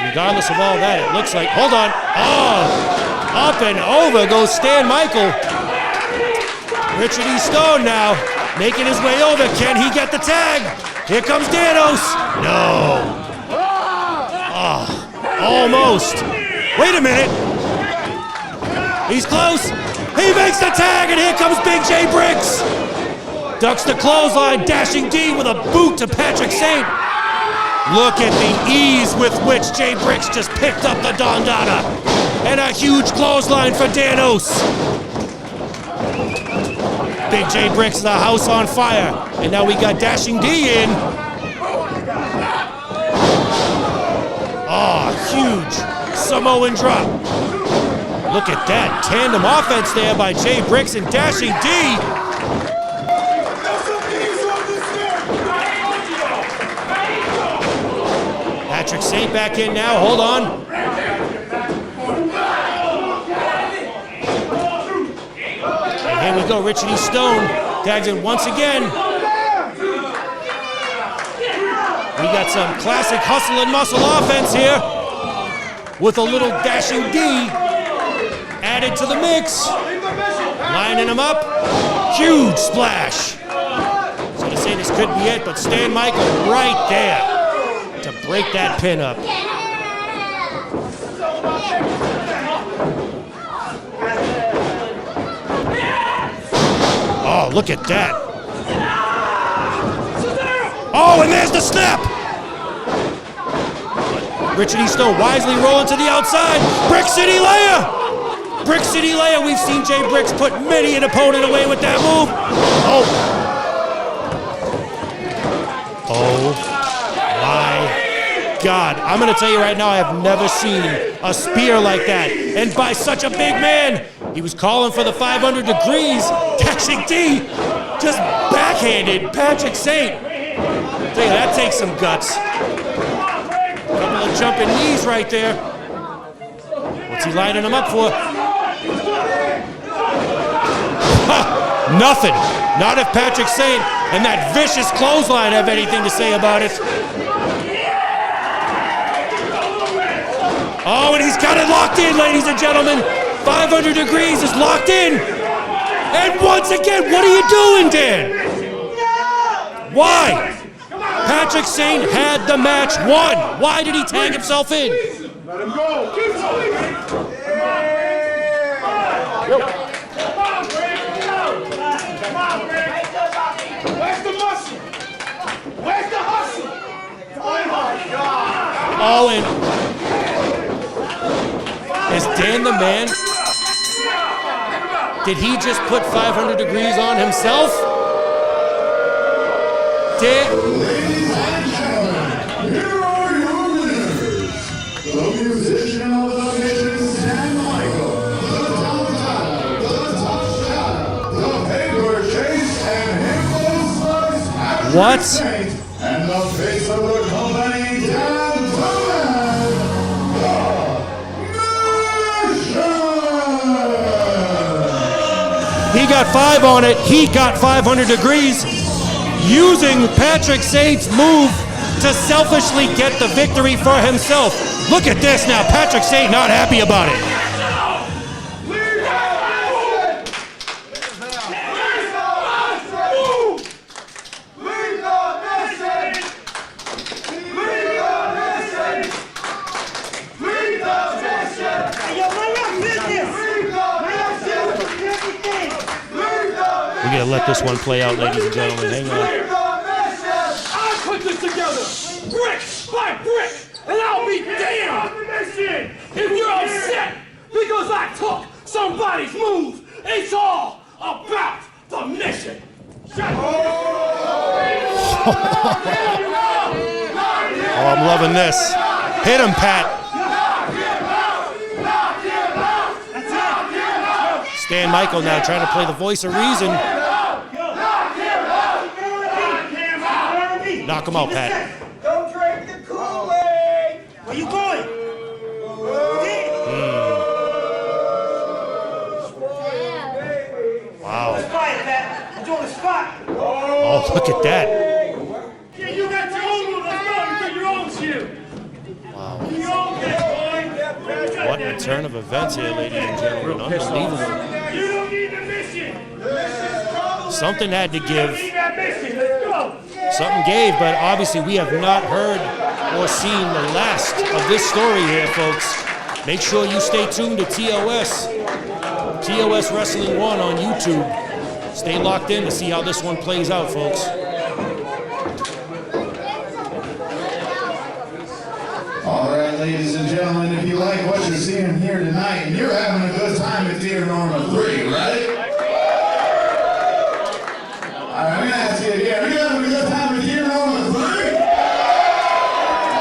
Regardless of all that, it looks like, hold on, oh, up and over goes Stan Michael. Richard E. Stone now, making his way over, can he get the tag? Here comes Danos, no. Oh, almost, wait a minute. He's close, he makes the tag, and here comes Big J Briggs. Ducks the clothesline, dashing D with a boot to Patrick Saint. Look at the ease with which Jay Briggs just picked up the Don Dada. And a huge clothesline for Danos. Big Jay Briggs, the house on fire. And now we got Dashing D in. Oh, huge Samoan drop. Look at that tandem offense there by Jay Briggs and Dashing D. Patrick Saint back in now, hold on. And here we go, Richard E. Stone tags in once again. We got some classic hustle and muscle offense here with a little Dashing D added to the mix. Lining him up, huge splash. I was gonna say this could be it, but Stan Michael right there to break that pin up. Oh, look at that. Oh, and there's the snap. Richard E. Stone wisely rolling to the outside. Brick City Layer. Brick City Layer. We've seen Jay Briggs put many an opponent away with that move. Oh. My God, I'm gonna tell you right now, I have never seen a spear like that. And by such a big man. He was calling for the 500 degrees. Dashing D just backhanded Patrick Saint. I'll tell you, that takes some guts. Couple of jumping knees right there. What's he lining him up for? Ha, nothing. Not if Patrick Saint and that vicious clothesline have anything to say about it. Oh, and he's got it locked in, ladies and gentlemen. 500 degrees is locked in. And once again, what are you doing, Dan? Why? Patrick Saint had the match won. Why did he tag himself in? Let him go. Keep going. Where's the muscle? Where's the hustle? Oh my God. Oh, and is Dan the man? Did he just put 500 degrees on himself? Ladies and gentlemen, here are your winners. The musician of the mission, Stan Michael. The Don Dada, the Top Shot, the Paper Chase, and Himbo Slice, Patrick What? Saint, and the face of the company, Dan Nolan. He got 5 on it. He got 500 degrees. Using Patrick Saint's move to selfishly get the victory for himself. Look at this now. Patrick Saint not happy about it. We gotta let this one play out, ladies and gentlemen. Hang on. I put this together, brick by brick, and I'll be damned if you're upset because I took somebody's move. It's all about the mission. Oh, I'm loving this. Hit him, Pat. Stan Michael now trying to play the voice of reason. Knock him out, Pat. Don't drink the Kool-Aid. Where you going? Wow. Quiet, Pat. We're doing a spot. Oh, look at that. Yeah, you got your own move. Let's go. You got your own shoe. Wow. Your own thing, boy. What a turn of events here, ladies and gentlemen. Unbelievable. You don't need the mission. Something had to You give. don't need that mission. Let's go. Something gave, but obviously we have not heard or seen the last of this story here, folks. Make sure you stay tuned to TOS Wrestling 1 on YouTube. Stay locked in to see how this one plays out, folks. All right, ladies and gentlemen, if you like what you're seeing here tonight, and you're having a good time at Dear Norma 3, right? All right, I'm going to ask you again. Are you having a good time at Dear Norma 3?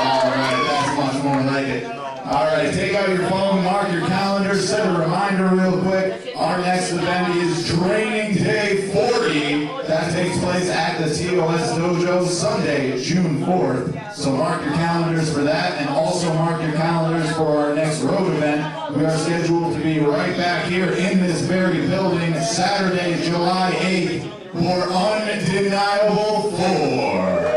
All right, that's much more like it. All right, take out your phone, mark your calendar, set a reminder real quick. Our next event is Training Day 40. That takes place at the TOS Dojo Sunday, June 4th. So mark your calendars for that, and also mark your calendars for our next road event. We are scheduled to be right back here in this very building Saturday, July 8th for Undeniable 4.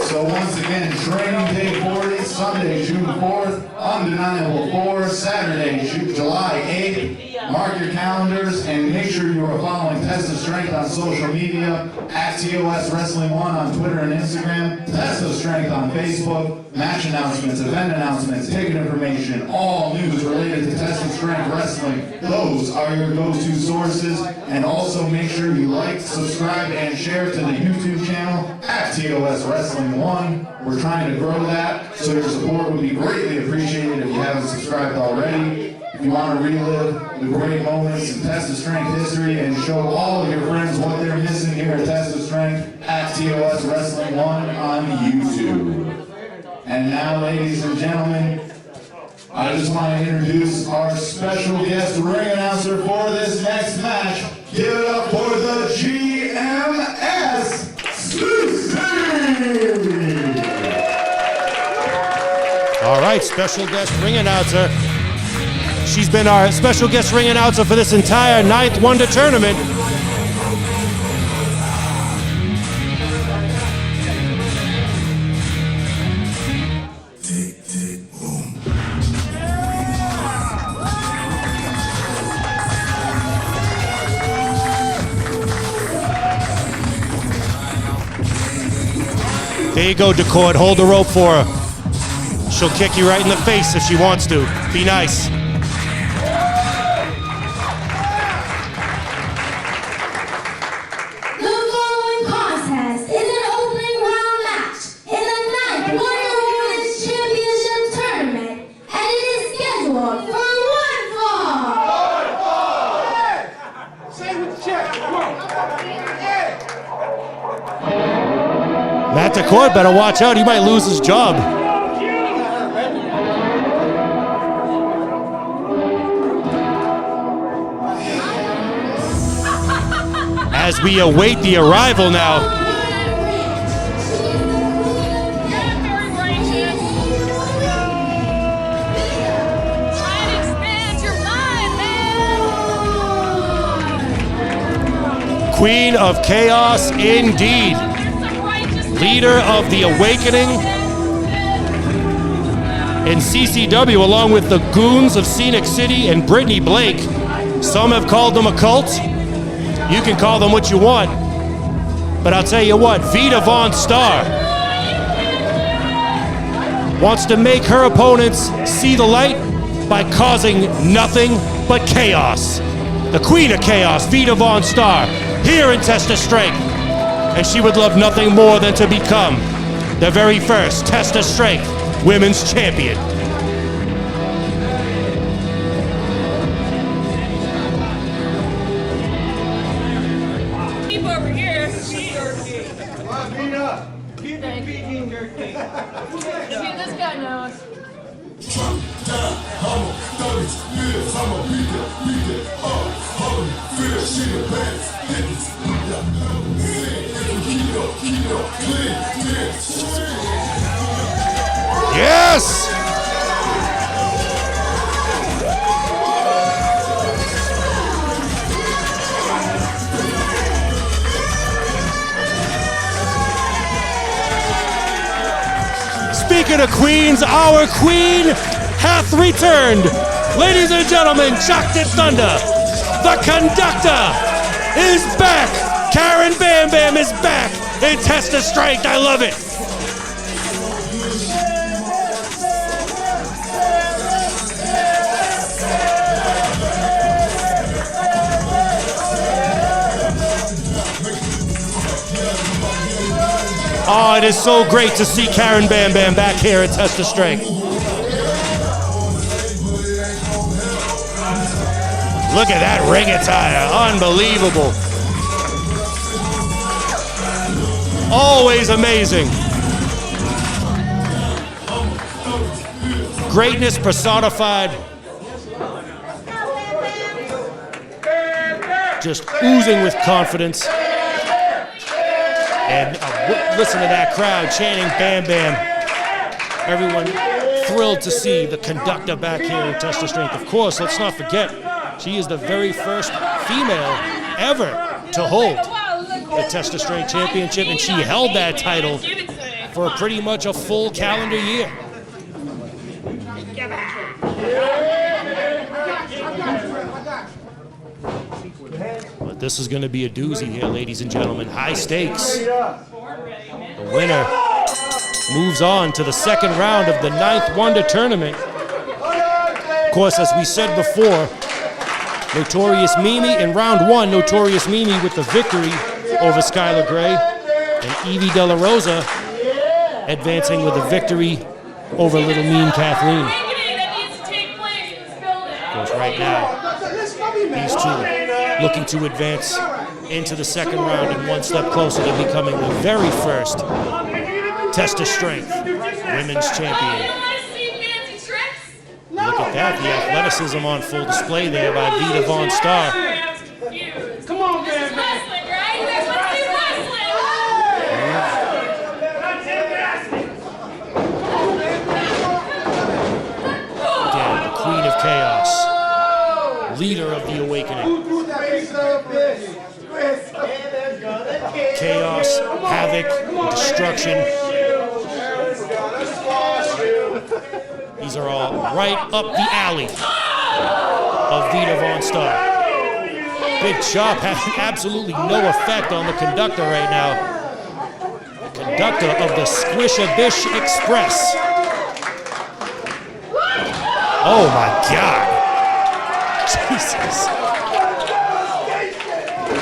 So once again, Training Day 40, Sunday, June 4th, Undeniable 4, Saturday, July 8th. Mark your calendars and make sure you are following Test of Strength on social media, at TOS Wrestling 1 on Twitter and Instagram, Test of Strength on Facebook, match announcements, event announcements, ticket information, all news related to Test of Strength Wrestling. Those are your go-to sources. And also make sure you like, subscribe, and share to the YouTube channel at TOS Wrestling 1. We're trying to grow that, so your support would be greatly appreciated if you haven't subscribed already. If you want to relive the great moments in Test of Strength history and show all of your friends what they're missing here at Test of Strength, at TOS Wrestling 1 on YouTube. And now, ladies and gentlemen, I just want to introduce our special guest ring announcer for this next match. Give it up for the GMS Susie! All right, special guest ring announcer. She's been our special guest ring announcer for this entire 9th Wonder Tournament. There you go, Decord. Hold the rope for her. She'll kick you right in the face if she wants to. Be nice. Mantequilla better watch out. He might lose his job. As we await the arrival now. Queen of Chaos indeed. Leader of the Awakening in CCW, along with the Goons of Scenic City and Brittany Blake. Some have called them a cult. You can call them what you want. But I'll tell you what, Vita VonStarr wants to make her opponents see the light by causing nothing but chaos. The Queen of Chaos, Vita VonStarr, here in Test of Strength. And she would love nothing more than to become the very first Test of Strength Women's Champion. Keep over here. See, this guy knows. Yes! speaking of queens, our queen hath returned. Ladies and gentlemen, Shocked at Thunder, the conductor is back. Karen Bam Bam is back in Test of Strength. I love it. Oh, it is so great to see Karen Bam Bam back here at Test of Strength. Look at that ring attire, unbelievable. Always amazing. Greatness personified. Just oozing with confidence. And listen to that crowd chanting Bam Bam. Everyone thrilled to see the conductor back here in Test of Strength. Of course, let's not forget, she is the very first female ever to hold the Test of Strength Championship, and she held that title for pretty much a full calendar year. But this is going to be a doozy here, ladies and gentlemen. High stakes. The winner moves on to the second round of the 9th Wonder Tournament. Of course, as we said before, Notorious Mimi in round 1, Notorious Mimi with the victory over Skylar Gray, and Evie De La Rosa advancing with a victory over Little Mean Kathleen. Of course, right now, these two looking to advance into the second round and one step closer to becoming the very first Test of Strength Women's Champion. Look at that, the athleticism on full display there by Vita VonStarr. Come on, man. Again, the Queen of Chaos, leader of the Awakening. Chaos, havoc, destruction. These are all right up the alley of Vita VonStarr. Big chop having absolutely no effect on the conductor right now. The conductor of the Squish-a-Bish Express. Oh my God. Jesus.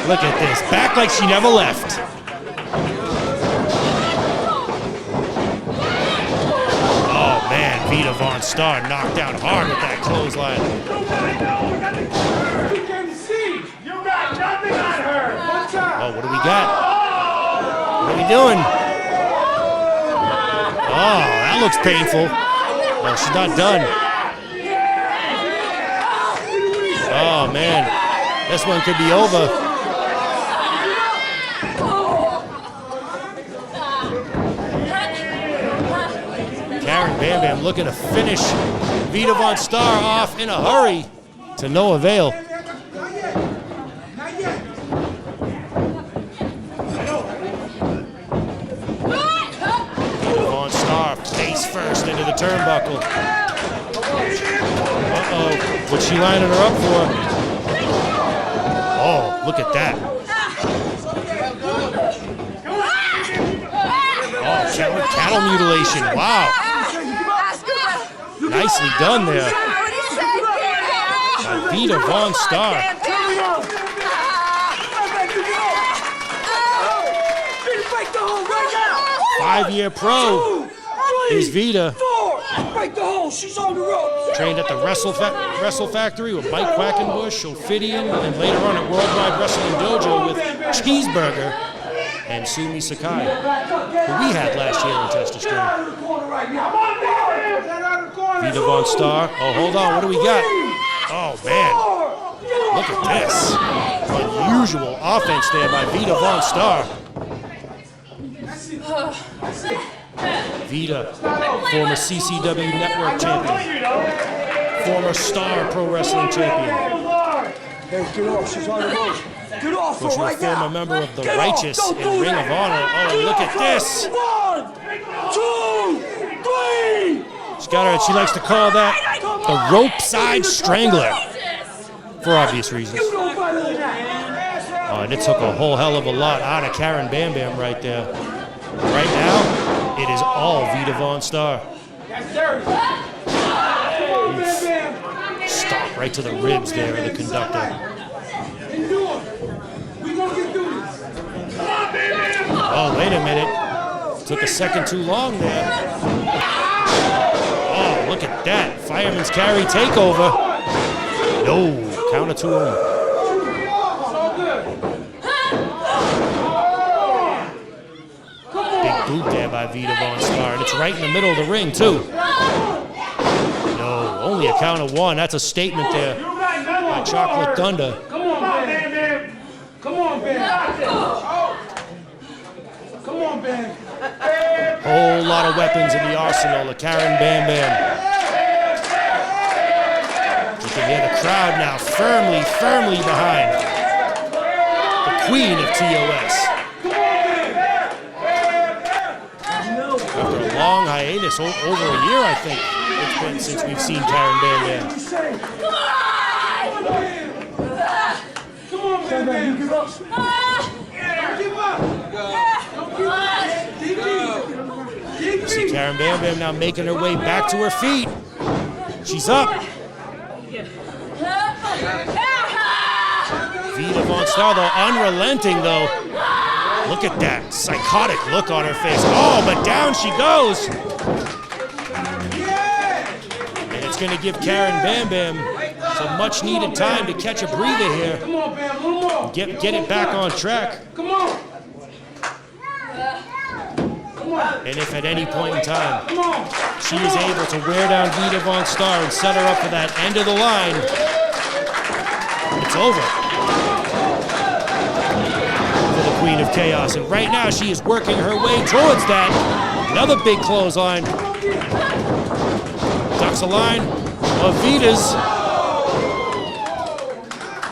Look at this, back like she never left. Oh man, Vita VonStarr knocked down hard with that clothesline. Oh, what do we got? What are we doing? Oh, that looks painful. Oh, she's not done. Oh man, this one could be over. Karen Bam Bam looking to finish Vita VonStarr off in a hurry, to no avail. Vita VonStarr face first into the turnbuckle. Uh-oh, what's she lining her up for? Oh, look at that. Oh, cattle mutilation, wow. Nicely done there. By Vita VonStarr. 5-year pro is Vita. Break the hole, she's on the ropes. Trained at the Wrestle Factory with Mike Quackenbush, Ophidian, and then later on at Worldwide Wrestling Dojo with Cheeseburger and Sumi Sakai, who we had last year in Test of Strength. Vita VonStarr. Oh, hold on, what do we got? Oh, man. Look at this. Unusual offense there by Vita VonStarr. Vita, former CCW Network champion, former Star Pro Wrestling champion. Hey, get off, she's on the ropes. Get off her right now. Former member of the Righteous and Ring of Honor. Oh, look at this. 1, 2, 3. She's got her, she likes to call that the rope side strangler for obvious reasons. Oh, and it took a whole hell of a lot out of Karen Bam Bam right there. Right now, it is all Vita VonStarr. Stop right to the ribs there of the conductor. Oh, wait a minute. Took a second too long there. Oh, look at that. Fireman's carry takeover. No, counter 2 only. Big boot there by Vita VonStarr, and it's right in the middle of the ring, too. No, only a count of 1. That's a statement there by Chocolate Thunder. Come on, man. Come on, man. Come on, man. Whole lot of weapons in the arsenal of Karen Bam Bam. You can hear the crowd now firmly behind the queen of TOS. After a long hiatus, over a year I think it's been since we've seen Karen Bam Bam. Come on, man. You give up. See Karen Bam Bam now making her way back to her feet. She's up. Vita VonStarr, though, unrelenting, though. Look at that psychotic look on her face. Oh, but down she goes. And it's going to give Karen Bam Bam some much-needed time to catch a breather here. Come on, Bam, a little more. Get it back on track. Come on. And if at any point in time she is able to wear down Vita VonStarr and set her up for that end of the line, it's over for the Queen of Chaos. And right now she is working her way towards that. Another big clothesline. Ducks a line of Vita's.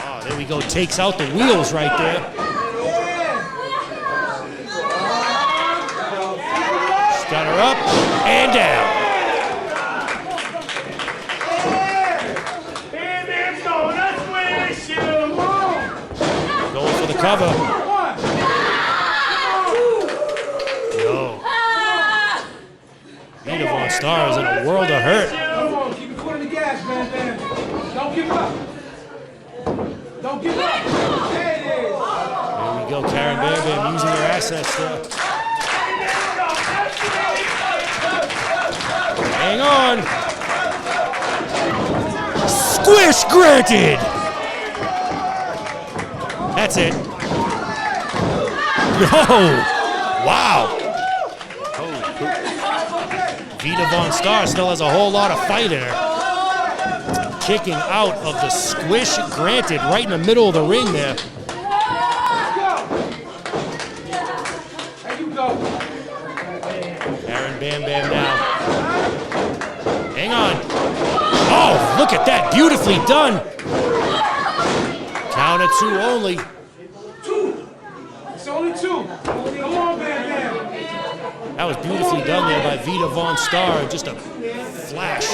Oh, there we go. Takes out the wheels right there. Got her up and down. Going for the cover. No. Vita VonStarr is in a world of hurt. Come on, keep your foot on the gas, man. Don't give up. Don't give up. There it is. There we go, Karen Bam Bam using her assets there. Hang on. Squish granted. That's it. Oh, wow. Vita VonStarr still has a whole lot of fight in her. Kicking out of the squish granted right in the middle of the ring there. Karen Bam Bam now. Hang on. Oh, look at that. Beautifully done. Count of 2 only. 2. It's only 2. Come on, Bam Bam. That was beautifully done there by Vita VonStarr. Just a flash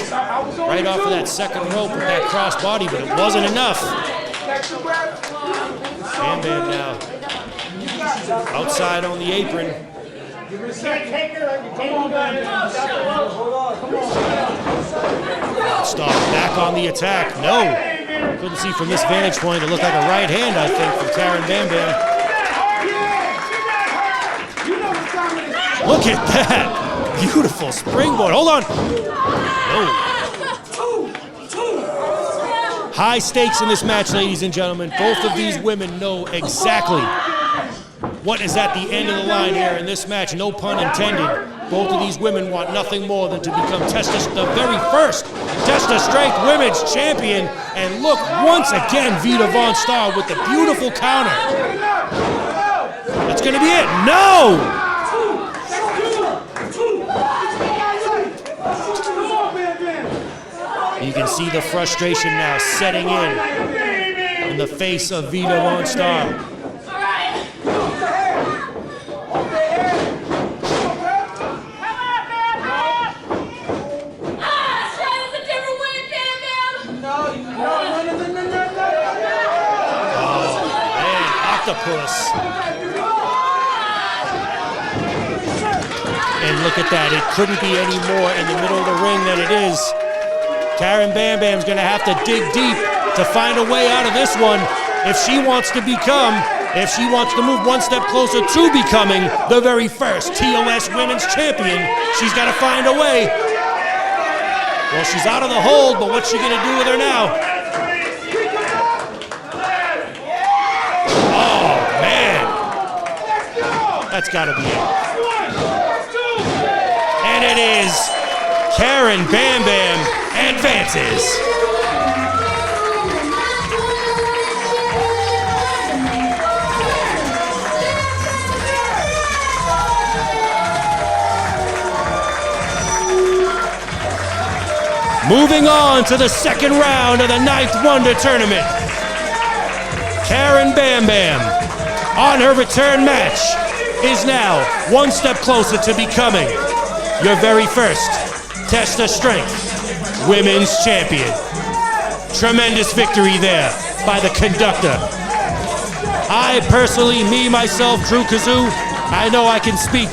right off of that second rope with that crossbody, but it wasn't enough. Bam Bam now. Outside on the apron. Stop back on the attack. No. Couldn't see from this vantage point. It looked like a right hand, I think, from Karen Bam Bam. Look at that. Beautiful springboard. Hold on. No. High stakes in this match, ladies and gentlemen. Both of these women know exactly what is at the end of the line here in this match, no pun intended. Both of these women want nothing more than to become the very first Testa Strength Women's Champion. And look, once again, Vita VonStarr with the beautiful counter. That's gonna be it. No! You can see the frustration now setting in the face of Vita VonStarr. octopus. And look at that, it couldn't be any more in the middle of the ring than it is. Karen Bam Bam's gonna have to dig deep to find a way out of this one if she wants to move one step closer to becoming the very first TOS Women's Champion. She's gotta find a way. Well, she's out of the hold, but what's she gonna do with her now? Oh, man. That's gotta be it. And it is Karen Bam Bam advances. Moving on to the second round of the Ninth Wonder Tournament. Karen Bam Bam, on her return match, is now one step closer to becoming your very first Test of Strength Women's Champion. Tremendous victory there by the conductor. I personally, myself, Drew Kazoo, I know I can speak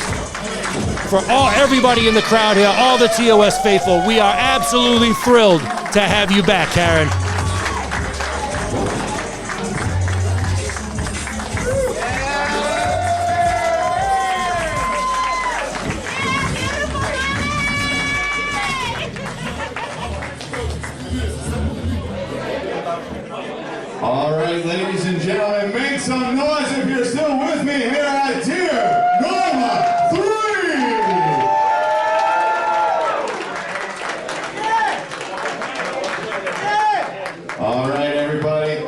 for everybody in the crowd here, all the TOS faithful. We are absolutely thrilled to have you back, Karen. All right, ladies and gentlemen, make some noise if you're still with me here at Dear Norma 3. All right, everybody.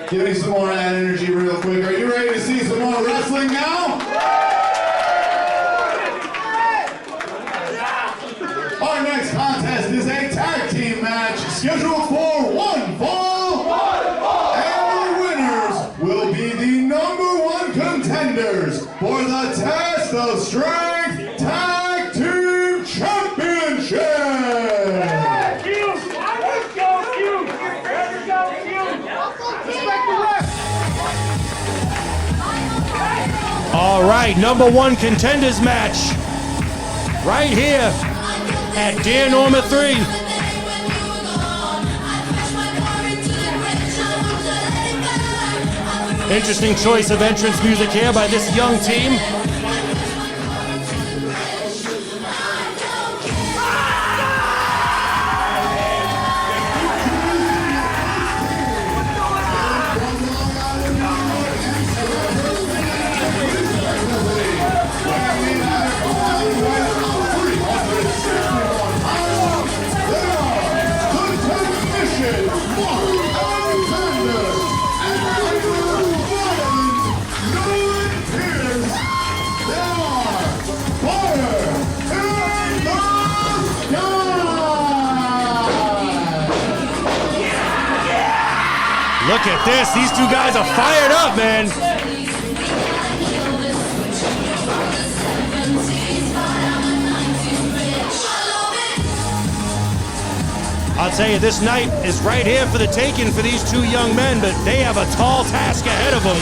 Give me some more of that energy real quick. Are you ready to see some more wrestling now? Our next contest is a tag team match scheduled for one fall. And the winners will be the #1 contenders for the Test of Strength Tag Team Championship. All right, #1 contenders match right here at Dear Norma 3. Interesting choice of entrance music here by this young team. Look at this, these two guys are fired up, man. I'll tell you, this night is right here for the taking for these two young men, but they have a tall task ahead of them.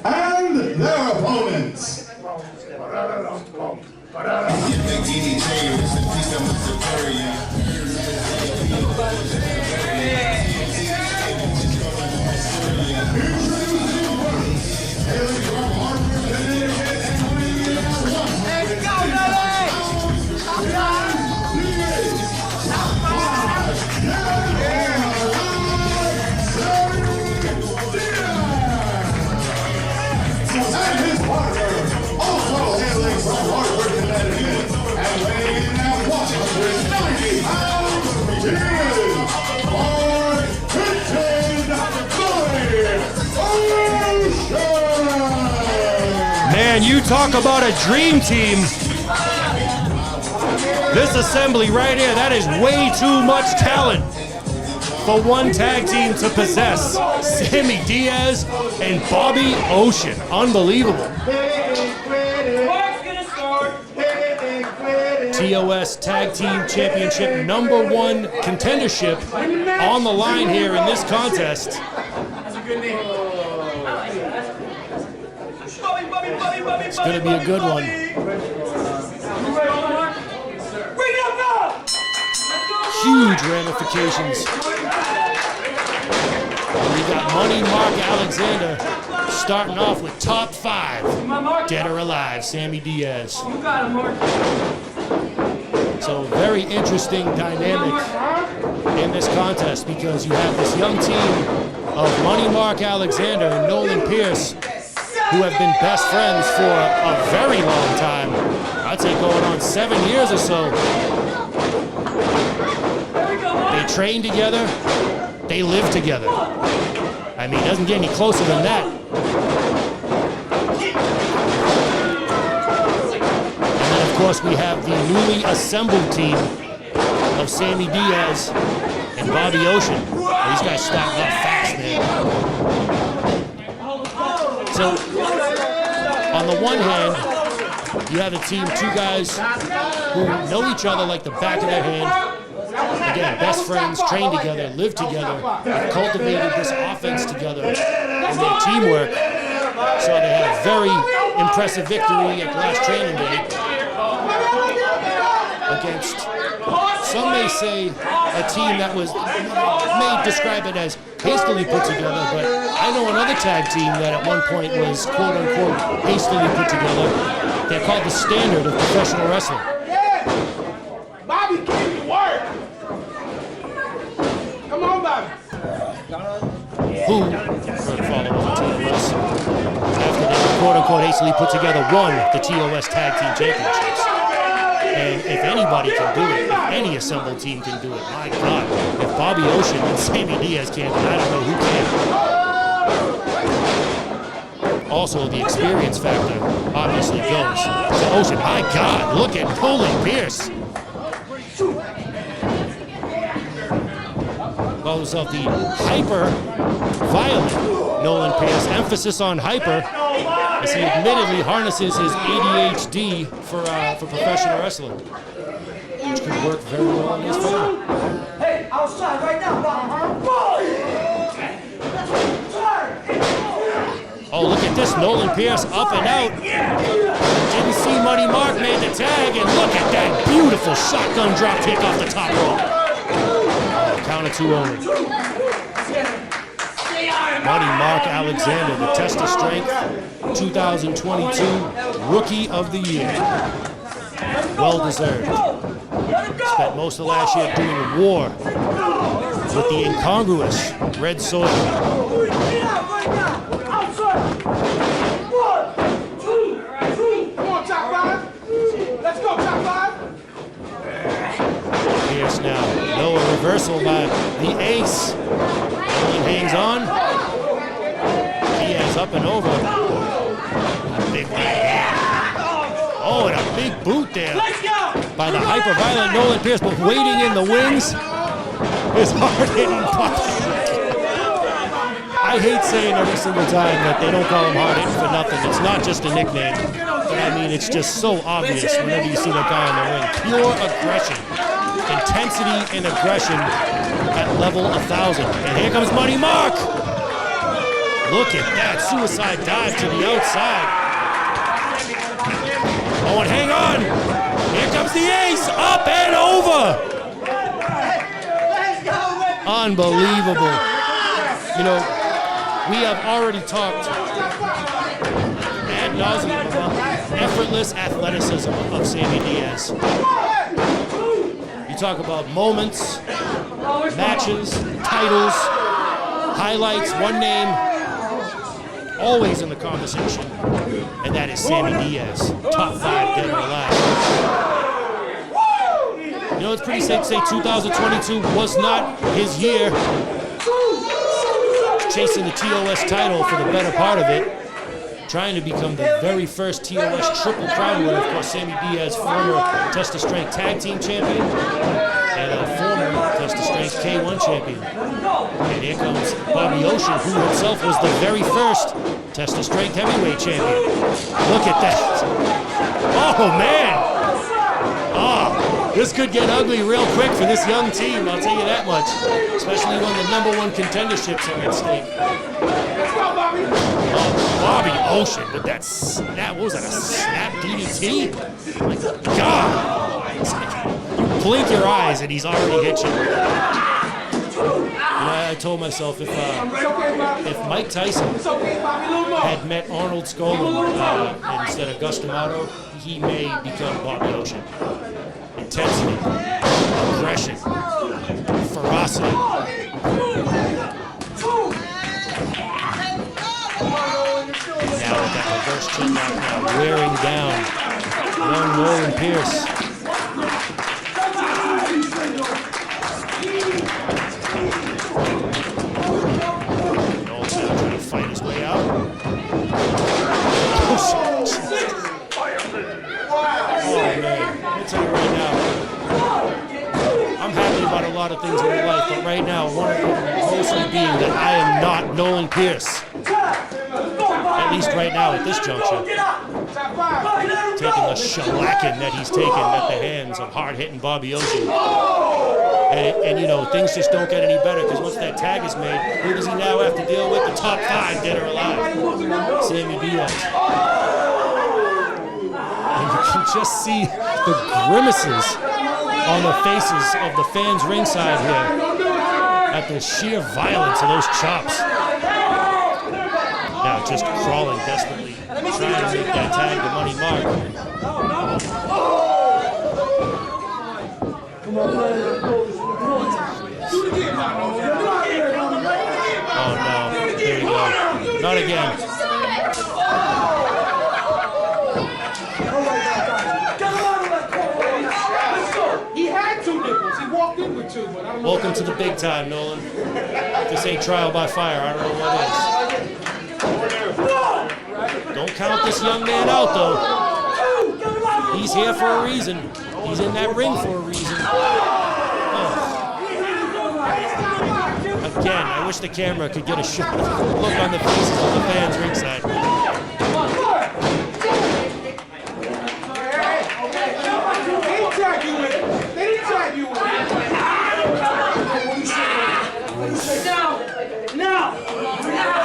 And their opponents. Man, you talk about a dream team. This assembly right here, that is way too much talent for one tag team to possess. Sammy Diaz and Bobby Ocean. Unbelievable. TOS Tag Team Championship #1 contendership on the line here in this contest. It's going to be a good one. Huge ramifications. We got Money Mark Alexander starting off with top 5, dead or alive, Sammy Diaz. So very interesting dynamic in this contest because you have this young team of Money Mark Alexander and Nolan Pierce who have been best friends for a very long time. I'd say going on 7 years or so. They train together, they live together. I mean, it doesn't get any closer than that. And then, of course, we have the newly assembled team of Sammy Diaz and Bobby Ocean. These guys starting off fast, man. So, on the one hand, you have a team, 2 guys who know each other like the back of their hand. Again, best friends, train together, live together, have cultivated this offense together and their teamwork. So they had a very impressive victory at the last training day against, some may say, a team that was, may describe it as hastily put together, but I know another tag team that at one point was quote-unquote hastily put together. They're called the Standard of Professional Wrestling. Bobby came to work. Come on, Bobby. Who, for the follow of the TOS, after they quote-unquote hastily put together, won the TOS Tag Team Championships. And if anybody can do it, if any assembled team can do it, my God, if Bobby Ocean and Sammy Diaz can, I don't know who can. Also, the experience factor obviously goes to Ocean. My God, look at Nolan Pierce. Calls himself the hyper-violent Nolan Pierce. Emphasis on hyper, as he admittedly harnesses his ADHD for professional wrestling, which could work very well in his favor. Hey, outside right now, Oh, look at this, Nolan Pierce up and out. Didn't see Money Mark made the tag, and look at that beautiful shotgun drop kick off the top rope. Count of 2 only. Money Mark Alexander, the test of strength, 2022 Rookie of the Year. Well deserved. Spent most of last year doing war with the incongruous Red Sawyer. Pierce now, no reversal by the ace. Nolan hangs on. Diaz up and over. A big right hand. Oh, and a big boot there by the hyper-violent Nolan Pierce, but waiting in the wings is hard-hitting punch. I hate saying every single time that they don't call him hard-hitting for nothing. It's not just a nickname. But I mean, it's just so obvious whenever you see that guy in the ring. Pure aggression. Intensity and aggression at level 1,000. And here comes Money Mark. Look at that suicide dive to the outside. Oh, and hang on. Here comes the ace. Up and over. Unbelievable. You know, we have already talked ad nauseum about the effortless athleticism of Sammy Diaz. You talk about moments, matches, titles, highlights, one name always in the conversation, and that is Sammy Diaz, top 5 dead or alive. You know, it's pretty safe to say 2022 was not his year. Chasing the TOS title for the better part of it, trying to become the very first TOS Triple Crown winner. Of course, Sammy Diaz, former Test of Strength Tag Team Champion, and a former Test of Strength K1 champion. And here comes Bobby Ocean, who himself was the very first Test of Strength heavyweight champion. Look at that. Oh, man. This could get ugly real quick for this young team, I'll tell you that much. Especially when the #1 contenderships are at stake. Oh, Bobby Ocean with that snap. What was that, a snap DDT? My God. You blink your eyes and he's already hit you. I told myself if Mike Tyson had met Arnold Skolin instead of Gus D'Amato, he may become Bobby Ocean. Intensity, aggression, ferocity. Now with that reverse chin lock now wearing down young Nolan Pierce. Nolan's now trying to fight his way out. Oh man, I'll tell you right now, I'm happy about a lot of things in my life, but right now, one of them mostly being that I am not Nolan Pierce. At least right now at this juncture. Taking the shellacking that he's taken at the hands of hard-hitting Bobby Ocean. And you know, things just don't get any better because once that tag is made, who does he now have to deal with? The top 5 dead or alive. Sammy Diaz. And you can just see the grimaces on the faces of the fans ringside here at the sheer violence of those chops. Now just crawling desperately, trying to make that tag the money mark. Oh no, here we go. Not again. He had 2 nipples. He walked in with 2, but I don't know. Welcome to the big time, Nolan. This ain't trial by fire. I don't know what is. Don't count this young man out, though. He's here for a reason. He's in that ring for a reason. Oh. Again, I wish the camera could get a shot of the look on the faces of the fans ringside.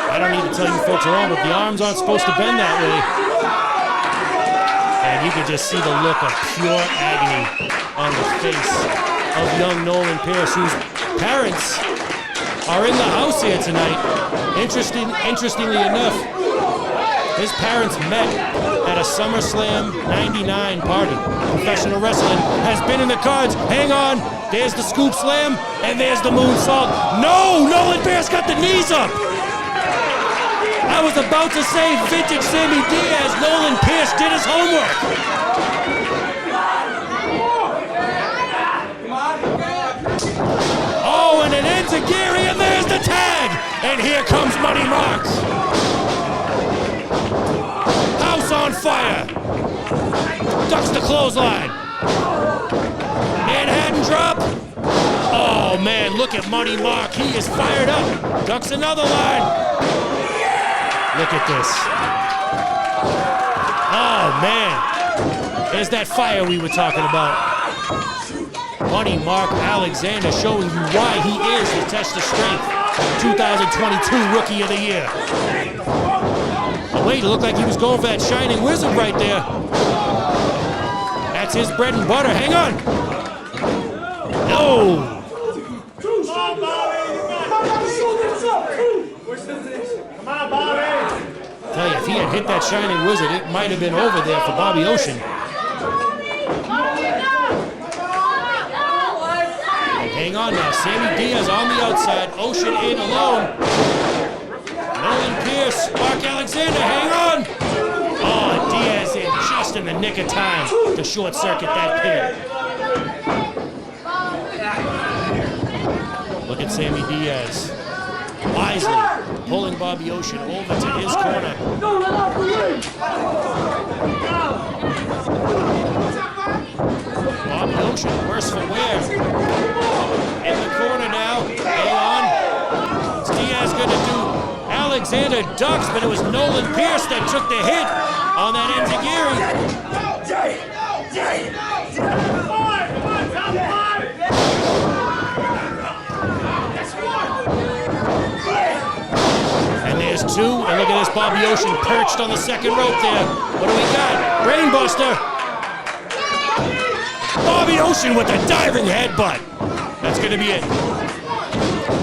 I don't need to tell you folks around, but the arms aren't supposed to bend that way. And you can just see the look of pure agony on the face of young Nolan Pierce, whose parents are in the house here tonight. Interestingly enough, his parents met at a SummerSlam 99 party. Professional wrestling has been in the cards. Hang on, there's the scoop slam, and there's the moonsault. No, Nolan Pierce got the knees up. I was about to say vintage Sammy Diaz. Nolan Pierce did his homework. Oh, and it ends a Gary, and there's the tag. And here comes Money Marks. House on fire. Ducks the clothesline. Manhattan drop. Oh, man, look at Money Mark. He is fired up. Ducks another line. Look at this. Oh, man. There's that fire we were talking about. Money Mark Alexander showing you why he is the Test of Strength 2022 Rookie of the Year. Oh, wait, it looked like he was going for that Shining Wizard right there. That's his bread and butter. Hang on. No. Tell you, if he had hit that Shining Wizard, it might have been over there for Bobby Ocean. And hang on now, Sammy Diaz on the outside, Ocean in alone. Nolan Pierce, Mark Alexander, hang on. Oh, Diaz in just in the nick of time to short circuit that pin. Look at Sammy Diaz. Wisely pulling Bobby Ocean over to his corner. Bobby Ocean, worse for wear. In the Alexander ducks, but it was Nolan Pierce that took the hit on that enziguri. And there's two, and look at this Bobby Ocean perched on the second rope there. What do we got? Brainbuster. Bobby Ocean with a diving headbutt. That's gonna be it.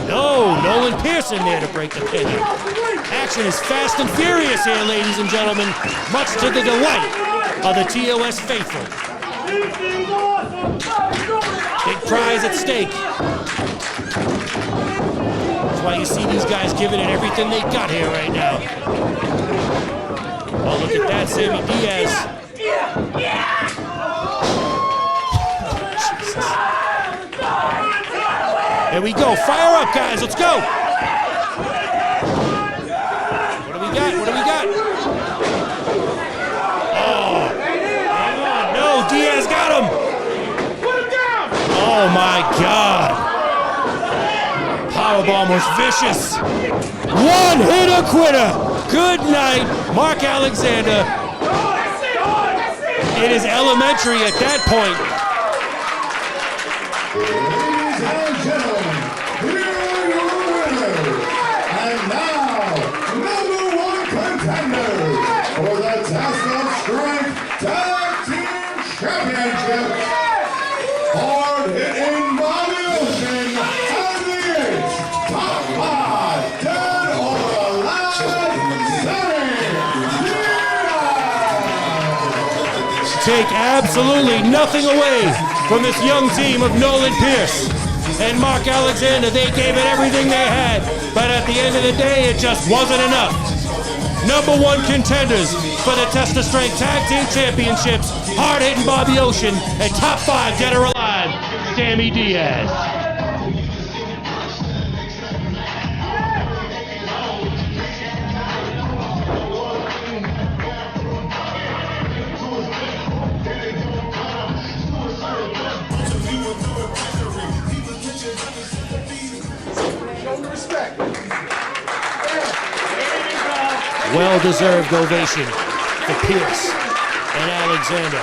No, Nolan Pierce in there to break the pin. Action is fast and furious here, ladies and gentlemen, much to the delight of the TOS faithful. Big prize at stake. That's why you see these guys giving it everything they got here right now. Oh, look at that, Sammy Diaz. There we go. Fire up, guys. Let's go. What do we got? What do we got? Oh. Hang on. No, Diaz got him. Oh, my God. Powerbomb was vicious. One-hitter quitter. Good night, Mark Alexander. It is elementary at that point. For the Test of Strength Tag Team Championship, hard-hitting Bobby Ocean and the H, top 5, dead or alive, Sammy. Take absolutely nothing away from this young team of Nolan Pierce and Mark Alexander. They gave it everything they had, but at the end of the day, it just wasn't enough. Number 1 contenders for the Test of Strength Tag Team Championships, hard-hitting Bobby Ocean, and top 5 dead or alive, Sammy Diaz. Well-deserved ovation for Pierce and Alexander.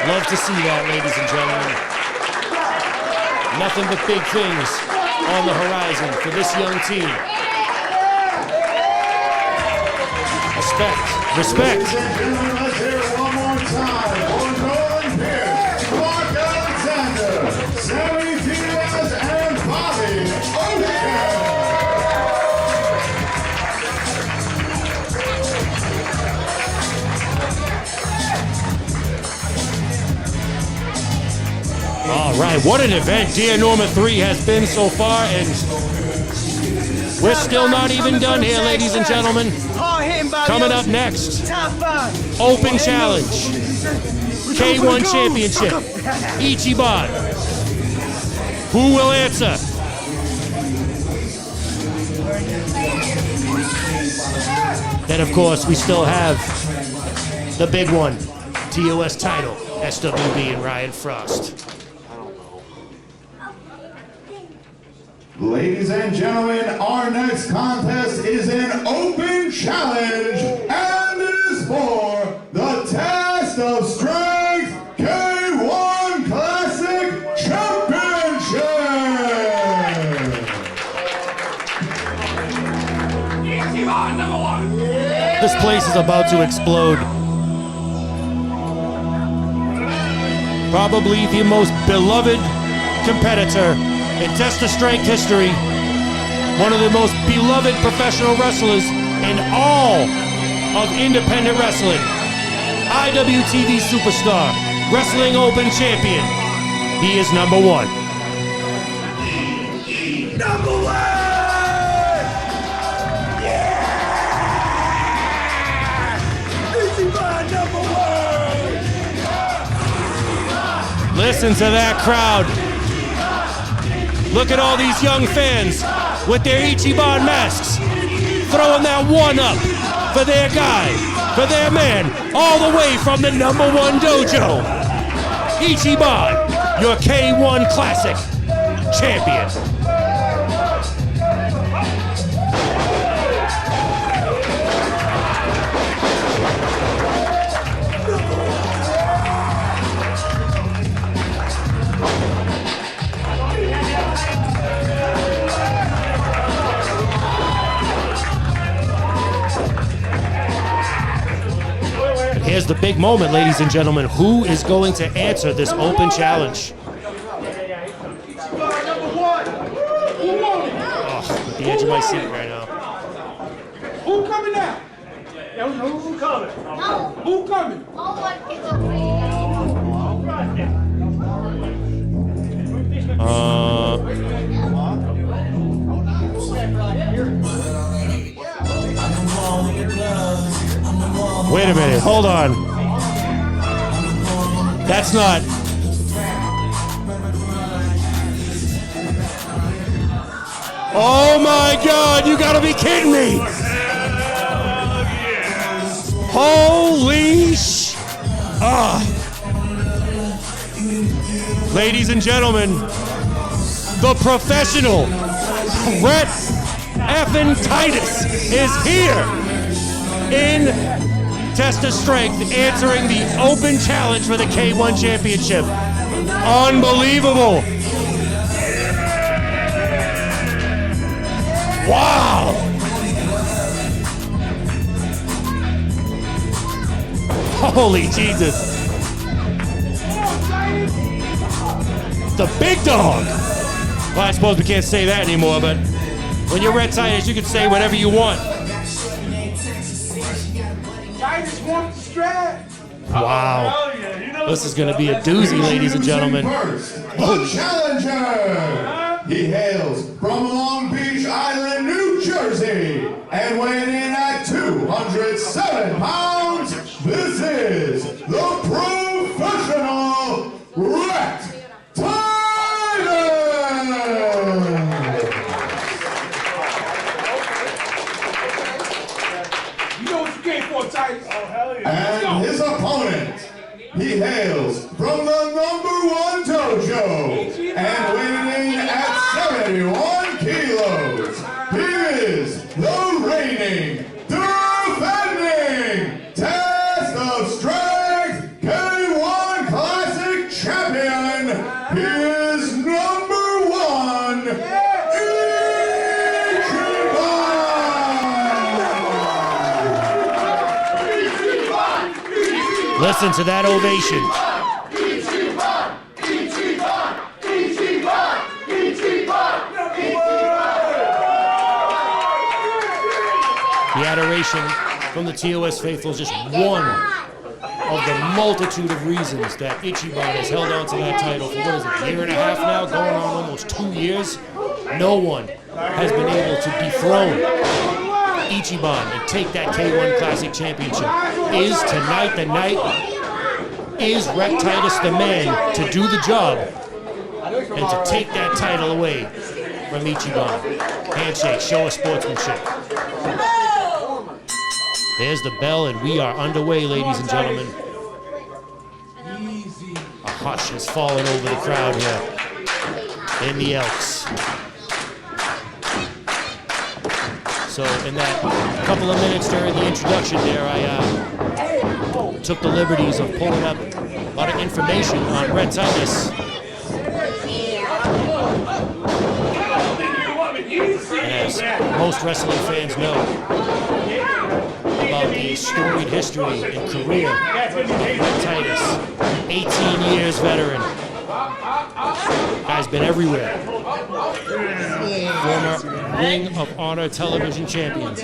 Love to see that, ladies and gentlemen. Nothing but big things on the horizon for this young team. Respect. Respect. Ladies and gentlemen, let's hear it one more time for Nolan Pierce, Mark Alexander, Sammy Diaz, and Bobby Ocean. All right, what an event Dear Norma 3 has been so far, and we're still not even done here, ladies and gentlemen. Coming up next, Open Challenge, K1 Championship, Ichiban. Who will answer? Then, of course, we still have the big one, TOS title, SWB and Ryan Fraust. Ladies and gentlemen, our next contest is an open challenge and is for the Test of Strength K1 Classic Championship. This place is about to explode. Probably the most beloved competitor in Test of Strength history, one of the most beloved professional wrestlers in all of independent wrestling, IWTV Superstar, Wrestling Open Champion. He is number 1. Number 1! Yeah! Ichiban number 1! Listen to that crowd. Look at all these young fans with their Ichiban masks, throwing that one up for their guy, for their man, all the way from the number 1 dojo. Ichiban, your K1 Classic champion. Here's the big moment, ladies and gentlemen. Who is going to answer this open challenge? Oh, at the edge of my seat right now. Who coming now? Who coming? Who coming? Wait a minute, hold on. That's not. Oh my God, you gotta be kidding me! Holy sh... Ladies and gentlemen, the professional, Rhett effing Titus is here in Test of Strength, answering the open challenge for the K1 Championship. Unbelievable. Wow. Holy Jesus. The big dog. Well, I suppose we can't say that anymore, but when you're Rhett Titus, you can say whatever you want. Titus wants the strap. Wow. This is going to be a doozy, ladies and gentlemen. The challenger. He hails from Long Beach Island, New Jersey, and weighing in at 207 pounds, this is the professional Rhett Titus. You know what you came for, Titus? Oh, hell yeah. And his opponent, he hails from the #1 dojo, and weighing in at 71 kilos, he is the reigning, defending Test of Strength K1 Classic Champion. He is #1, Ichiban. Listen to that ovation. The adoration from the TOS faithful is just one of the multitude of reasons that Ichiban has held on to that title for, what is it, a year and a half now, going on almost 2 years. No one has been able to dethrone Ichiban and take that K1 Classic Championship. Is tonight the night? Is Rhett Titus the man to do the job and to take that title away from Ichiban? Handshake, show of sportsmanship. There's the bell, and we are underway, ladies and gentlemen. A hush has fallen over the crowd here in the Elks. So in that couple of minutes during the introduction there, I took the liberties of pulling up a lot of information on Rhett Titus. And as most wrestling fans know, about the storied history and career of Rhett Titus. 18 years veteran. Guy's been everywhere. Former Ring of Honor television champion.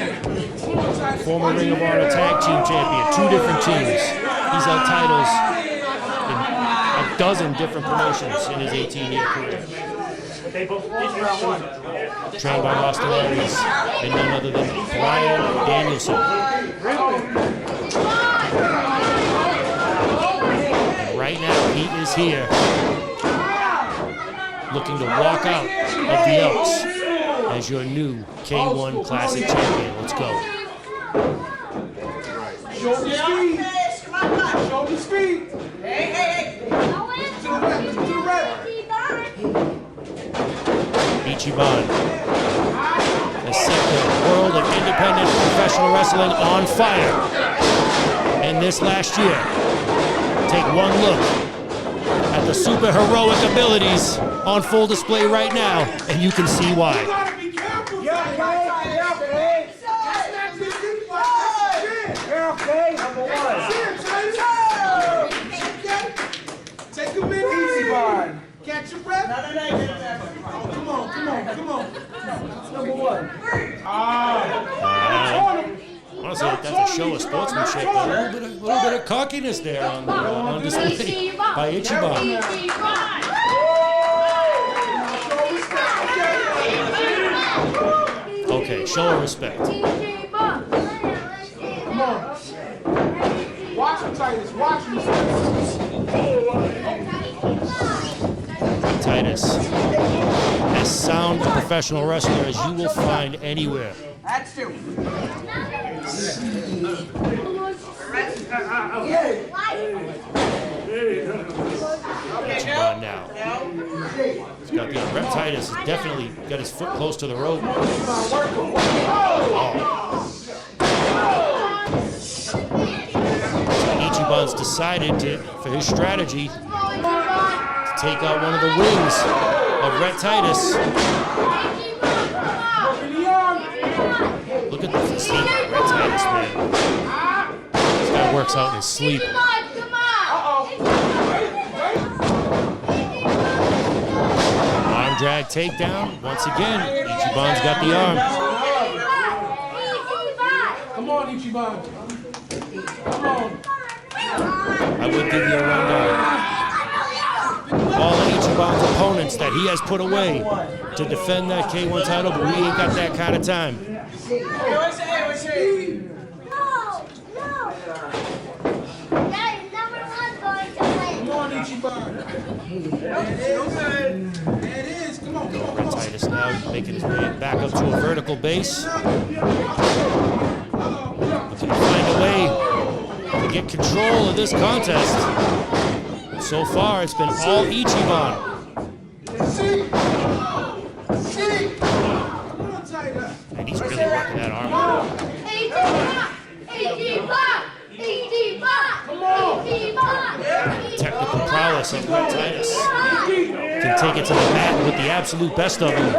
Former Ring of Honor tag team champion. 2 different teams. He's held titles in a dozen different promotions in his 18-year career. Trained by Boston Aries and none other than Brian Danielson. And right now, he is here looking to walk out of the Elks as your new K1 Classic champion. Let's go. Show the speed. Show the speed. Hey. To the right. Ichiban has set the world of independent professional wrestling on fire. And this last year, take one look at the super heroic abilities on full display right now, and you can see why. action, Brett? No, get it back. Oh, come on. Number one. Honestly, that's a show of sportsmanship. A little bit of cockiness there on display by Ichiban. Okay, show of respect. Come on. Watch him, Titus. Watch him. Titus, as sound a professional wrestler as you will find anywhere. That's two. Ichiban now. He's got the Rhett Titus has definitely got his foot close to the rope. Ichiban's decided for his strategy to take out one of the wings of Rhett Titus. Look at the physique of Rhett Titus, man. This guy works out in his sleep. Arm drag takedown. Once again, Ichiban's got the arm. Come on, Ichiban. Come on. I would give you a rundown. All of Ichiban's opponents that he has put away to defend that K1 title, but we ain't got that kind of time. Rhett Titus now making his way back up to a vertical base. Looking to find a way to get control of this contest. So far, it's been all Ichiban. And he's really working that arm. Technical prowess of Rhett Titus. Can take it to the mat with the absolute best of them.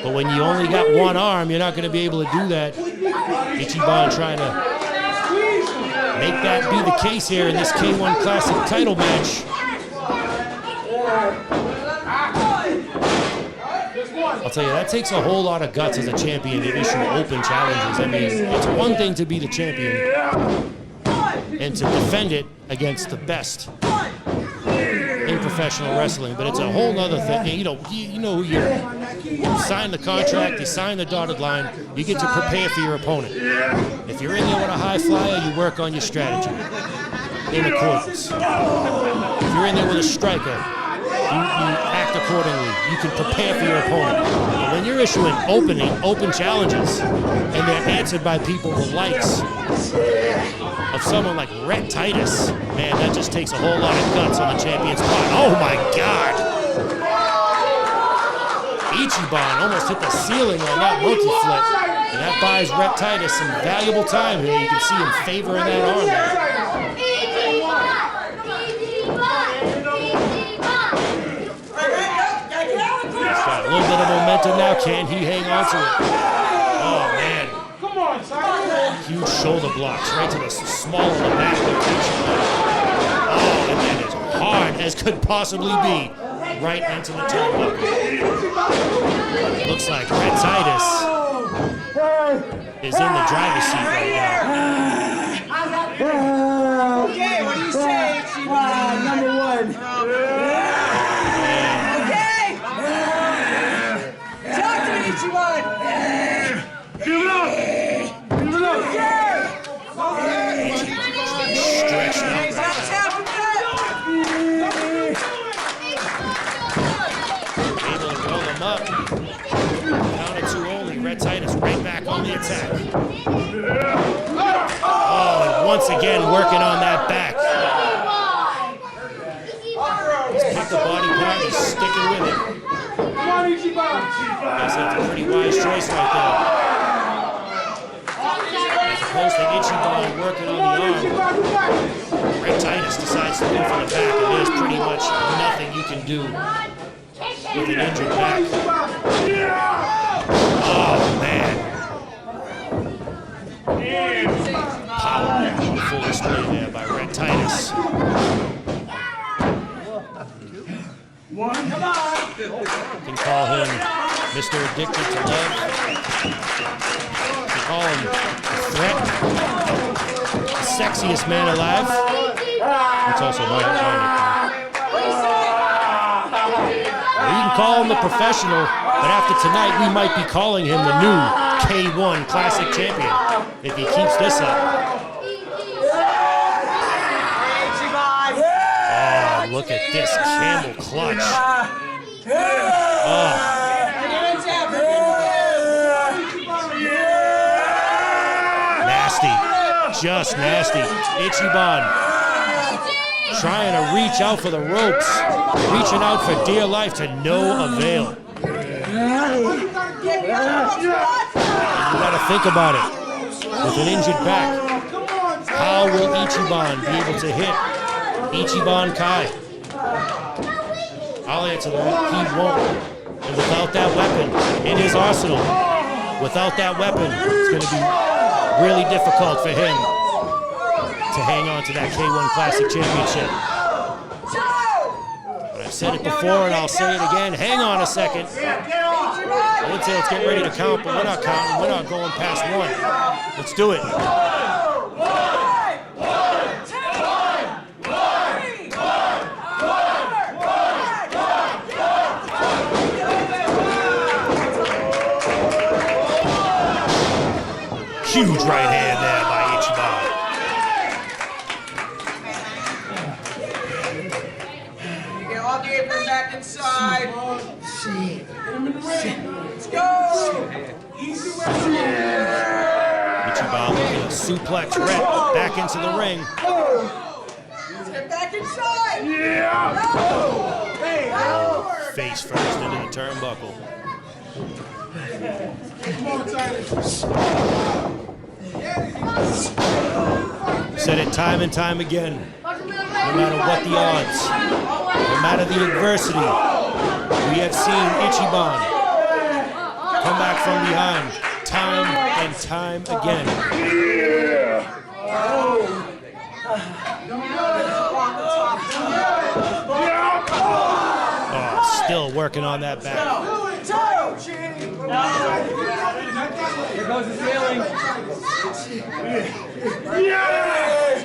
But when you only got one arm, you're not going to be able to do that. Ichiban trying to make that be the case here in this K1 Classic title match. I'll tell you, that takes a whole lot of guts as a champion to issue open challenges. I mean, it's one thing to be the champion and to defend it against the best in professional wrestling, but it's a whole other thing. You know who you sign the contract, you sign the dotted line, you get to prepare for your opponent. If you're in there with a high flyer, you work on your strategy in accordance. If you're in there with a striker, you act accordingly. You can prepare for your opponent. But when you're issuing open challenges, and they're answered by people the likes of someone like Rhett Titus, man, that just takes a whole lot of guts on the champion spot. Oh my God! Ichiban almost hit the ceiling on that monkey flip, and that buys Rhett Titus some valuable time here. You can see him favoring that arm there. He's got a little bit of momentum now. Can he hang on to it? Oh man. Huge shoulder blocks right to the small of the back of Ichiban. Oh, and that is hard as could possibly be. Right into the turnbuckle. Looks like Rhett Titus is in the driver's seat right now. Okay, what do you say, Ichiban? Number one. Okay! Talk to me, Ichiban! Give it up! Give it up! Stretched out right now. Able to roll him up. Count of two only. Rhett Titus right back on the attack. Oh, and once again working on that back. He's picked the body part. He's sticking with it. Come on, Ichiban! Guess that's a pretty wise choice right there. As opposed to Ichiban working on the arm, Rhett Titus decides to go for the back, and there's pretty much nothing you can do with an injured back. Oh, man. Power on full display there by Rhett Titus. One. Come on! call him Mr. Addicted to Love. They call him the Threat, the sexiest man alive. That's also my nickname. Well, you can call him the Professional, but after tonight, we might be calling him the new K1 Classic Champion if he keeps this up. Oh, look at this camel clutch. Oh. Nasty, just nasty. Ichiban trying to reach out for the ropes, reaching out for dear life to no avail. You gotta think about it. With an injured back, how will Ichiban be able to hit Ichiban Kai? I'll answer that. He won't. And without that weapon in his arsenal, without that weapon, it's going to be really difficult for him to hang on to that K1 Classic Championship. But I've said it before and I'll say it again. Hang on a second. I would say let's get ready to count, but we're not counting. We're not going past one. Let's do it. Huge right hand there by Ichiban. Get all the apron back inside. Let's go. Ichiban looking to suplex Rhett back into the ring. Let's get back inside. Face first into the turnbuckle. Said it time and time again. No matter what the odds, no matter the adversity, we have seen Ichiban come back from behind time and time again. Oh, still working on that back. Here goes the ceiling.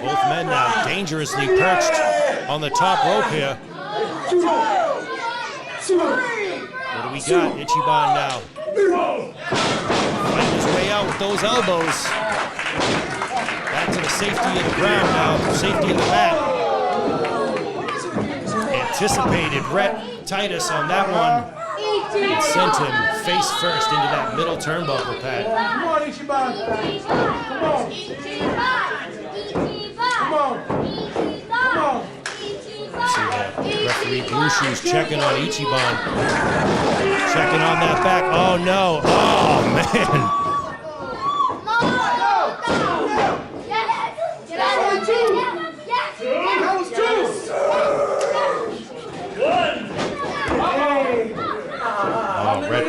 Both men now dangerously perched on the top rope here. What do we got? Ichiban now fighting his way out with those elbows. Back to the safety of the ground now, safety of the mat. Anticipated Rhett Titus on that one. It sent him face first into that middle turnbuckle pad. Come on, Ichiban. Come on. Come on. See that referee Blue Shoes checking on Ichiban. Checking on that back. Oh no. Oh man. That was two. Oh, Rhett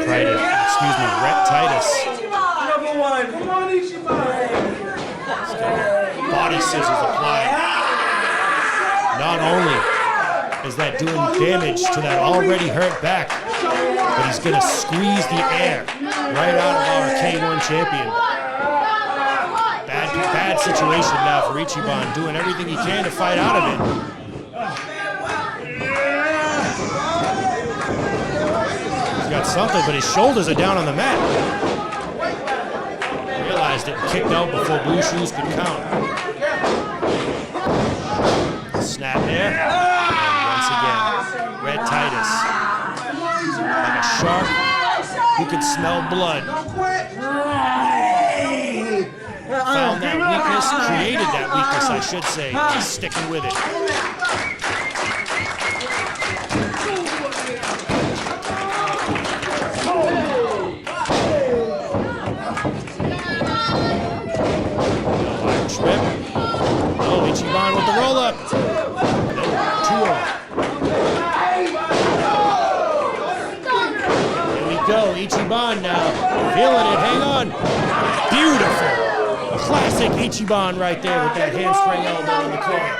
Titus. Number one. Come on, Ichiban. Body scissors applied. Not only is that doing damage to that already hurt back, but he's going to squeeze the air right out of our K1 champion. Bad situation now for Ichiban, doing everything he can to fight out of it. He's got something, but his shoulders are down on the mat. Realized it and kicked out before Blue Shoes could count. Snap there. And once again, Rhett Titus. Like a shark who could smell blood. Found that weakness, created that weakness, I should say, and sticking with it. Irish whip. Oh, Ichiban with the roll-up. No, 2-0. Here we go, Ichiban now. Feeling it, hang on. Beautiful. Classic Ichiban right there with that hamstring elbow in the corner.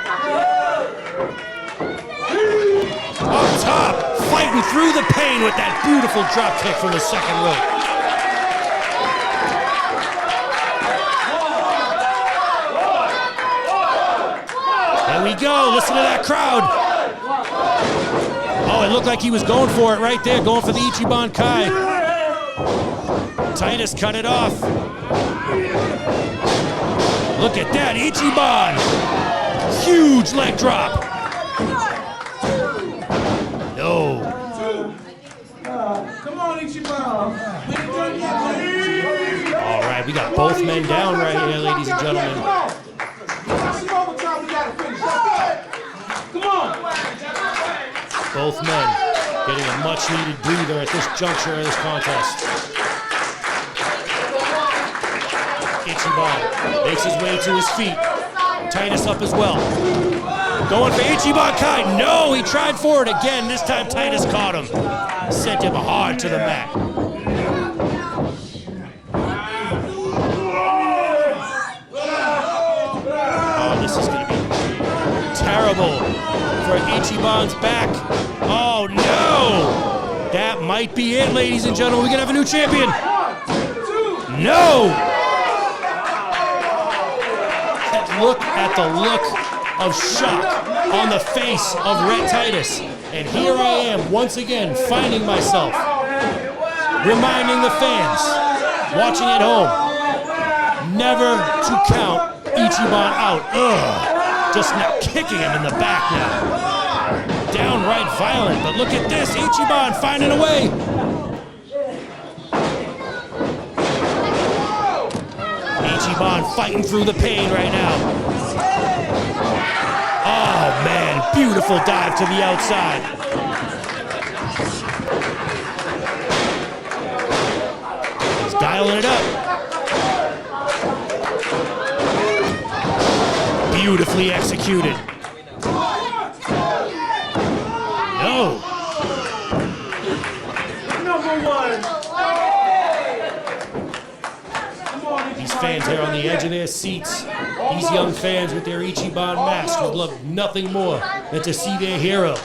Up top, fighting through the pain with that beautiful drop kick from the second rope. There we go, listen to that crowd. Oh, it looked like he was going for it right there, going for the Ichiban Kai. Titus cut it off. Look at that, Ichiban. Huge leg drop. No. Come on, Ichiban. All right, we got both men down right here, ladies and gentlemen. Come on. Come on. Both men getting a much-needed breather at this juncture of this contest. Ichiban makes his way to his feet. Titus up as well. Going for Ichiban Kai. No, he tried for it again. This time Titus caught him. Sent him hard to the mat. Oh, this is going to be terrible for Ichiban's back. Oh, no. That might be it, ladies and gentlemen. We're going to have a new champion. No. Look at the look of shock on the face of Rhett Titus. And here I am, once again, finding myself, reminding the fans, watching at home, never to count Ichiban out. Ugh. Just now kicking him in the back now. Downright violent, but look at this, Ichiban finding a way. Ichiban fighting through the pain right now. Oh man, beautiful dive to the outside. He's dialing it up. Beautifully executed. No. Number one. These fans here on the edge of their seats, these young fans with their Ichiban masks would love nothing more than to see their hero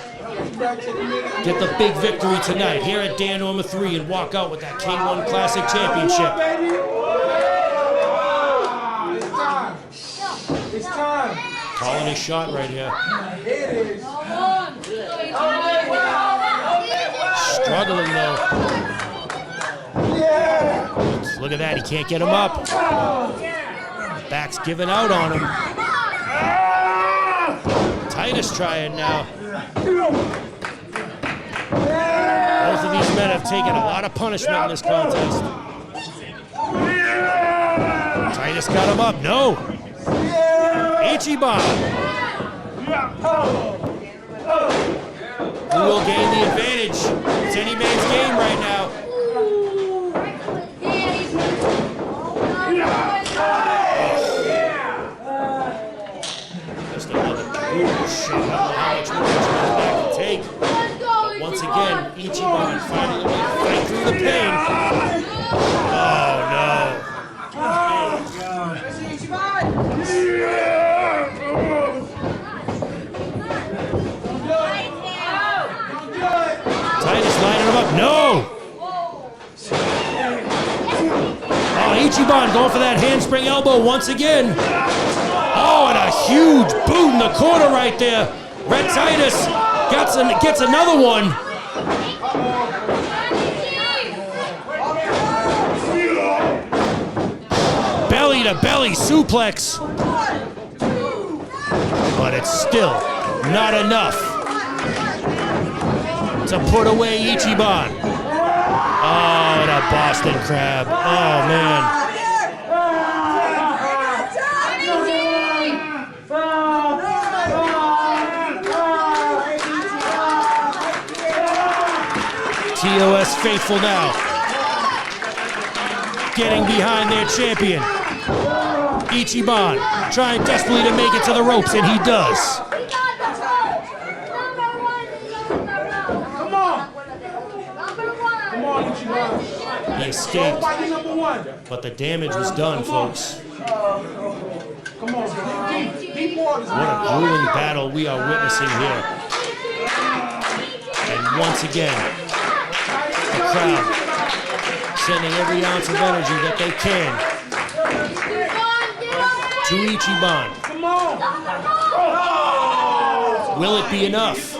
get the big victory tonight here at Norma 3 and walk out with that K1 Classic Championship. It's time. Calling his shot right here. It is. Struggling though. Look at that, he can't get him up. Back's giving out on him. Titus trying now. Both of these men have taken a lot of punishment in this contest. Titus got him up, no. Ichiban. Who will gain the advantage? It's any man's game right now. Just another brutal shot. I don't know how much more Ichiban's back can take. But once again, Ichiban finding a way to fight through the pain. Oh no. Titus lining him up. No! Oh, Ichiban going for that handspring elbow once again. Oh, and a huge boot in the corner right there. Rhett Titus gets another one. Belly to belly suplex. But it's still not enough to put away Ichiban. Oh, and a Boston Crab. Oh, man. TOS faithful now. Getting behind their champion. Ichiban trying desperately to make it to the ropes, and he does. He escaped, but the damage was done, folks. What a grueling battle we are witnessing here. once again, the crowd sending every ounce of energy that they can to Ichiban. Will it be enough?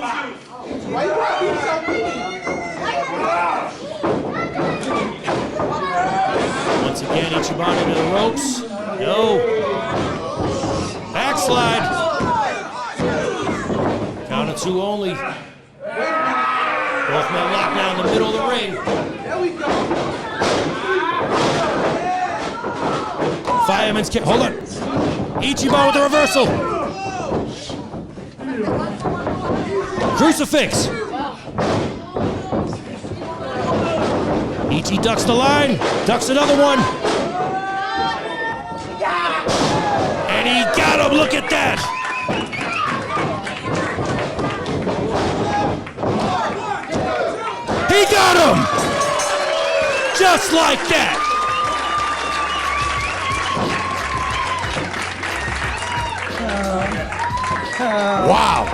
Once again, Ichiban into the ropes. No. Backslide. Count of two only. Both men locked down in the middle of the ring. There we go. Fireman's kick. Hold on. Ichiban with the reversal. Crucifix. Ichi ducks the line. Ducks another one. And he got him. Look at that. He got him. Just like that. Wow.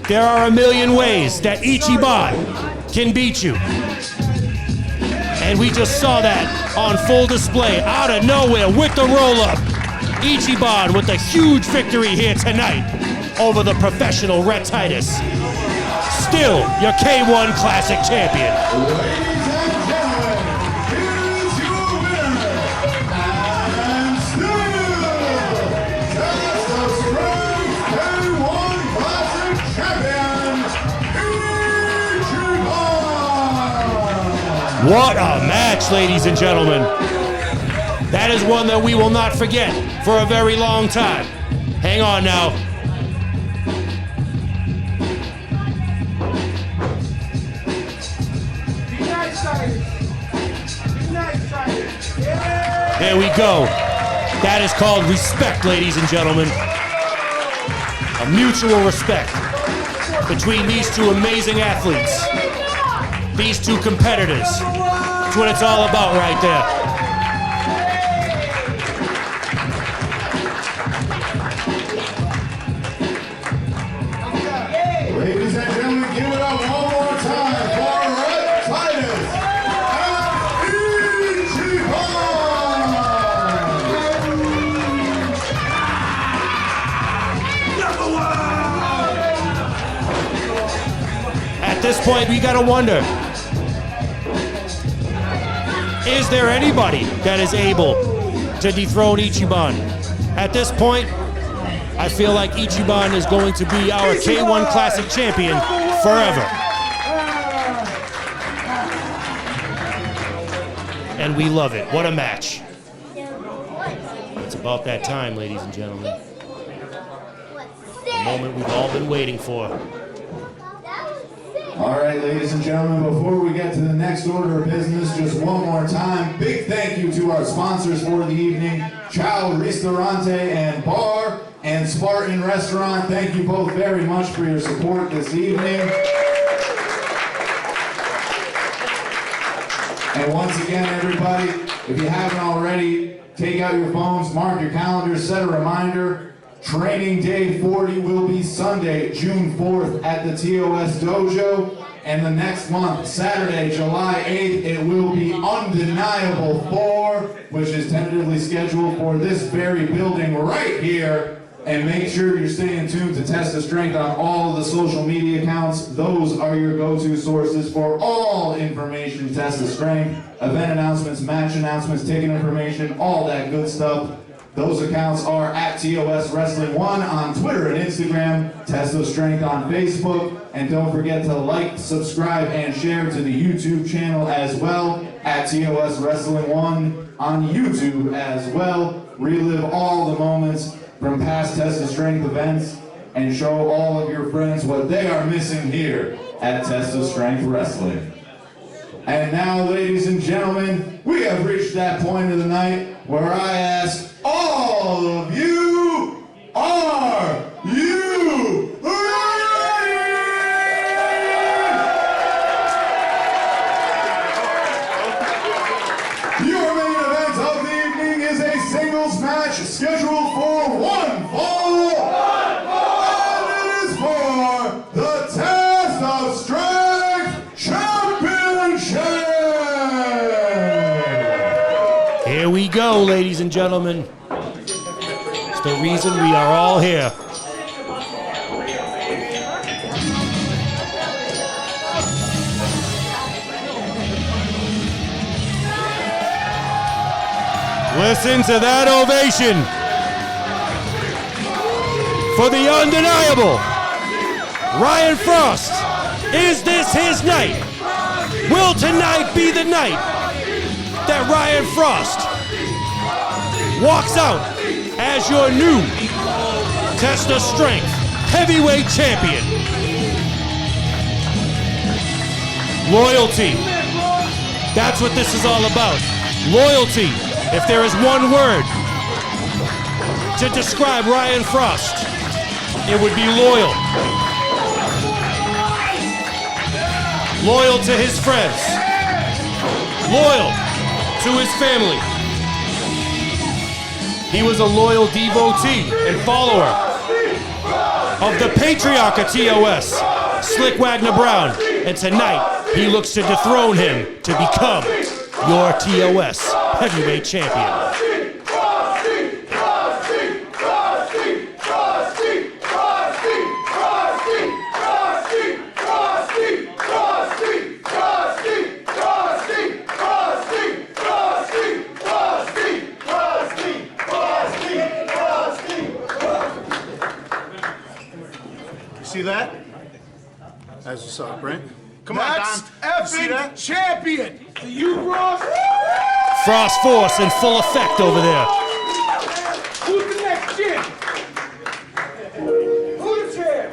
There are a million ways that Ichiban can beat you. And we just saw that on full display out of nowhere with the roll-up. Ichiban with a huge victory here tonight over the professional Rhett Titus. Still your K1 Classic champion. What a match, ladies and gentlemen. That is one that we will not forget for a very long time. Hang on now. There we go. That is called respect, ladies and gentlemen. A mutual respect between these two amazing athletes. These two competitors. That's what it's all about right there. Ladies and gentlemen, give it up one more time for Rhett Titus and Ichiban! At this point, we gotta wonder, is there anybody that is able to dethrone Ichiban? At this point, I feel like Ichiban is going to be our K1 Classic champion forever. And we love it. What a match. It's about that time, ladies and gentlemen. The moment we've all been waiting for. All right, ladies and gentlemen, before we get to the next order of business, just one more time, big thank you to our sponsors for the evening, Chow Ristorante and Bar and Spartan Restaurant. Thank you both very much for your support this evening. And once again, everybody, if you haven't already, take out your phones, mark your calendars, set a reminder. Training Day 40 will be Sunday, June 4th at the TOS Dojo. And the next month, Saturday, July 8th, it will be Undeniable 4, which is tentatively scheduled for this very building right here. And make sure you're staying tuned to Test of Strength on all of the social media accounts. Those are your go-to sources for all information Test of Strength, event announcements, match announcements, ticket information, all that good stuff. Those accounts are at TOS Wrestling 1 on Twitter and Instagram, Test of Strength on Facebook, and don't forget to like, subscribe, and share to the YouTube channel as well, at TOS Wrestling 1 on YouTube as well. Relive all the moments from past Test of Strength events and show all of your friends what they are missing here at Test of Strength Wrestling. And now, ladies and gentlemen, we have reached that point of the night where I ask all of you, are you ready? Your main event of the evening is a singles match scheduled for one fall. Here we go, ladies and gentlemen. It's the reason we are all here. Listen to that ovation for the undeniable Ryan Fraust. Is this his night? Will tonight be the night that Ryan Fraust walks out as your new Test of Strength heavyweight champion? Loyalty. That's what this is all about. Loyalty. If there is one word to describe Ryan Fraust, it would be loyal. Loyal to his friends. Loyal to his family. He was a loyal devotee and follower of the patriarch of TOS, Slick Wagner Brown. And tonight, he looks to dethrone him to become your TOS heavyweight champion. See that? That's what's up, Brent. Come on, That's Don. See that? effing champion. Do you, Ross? Frost Force in full effect over there. Who's the next champ? Who's the champ?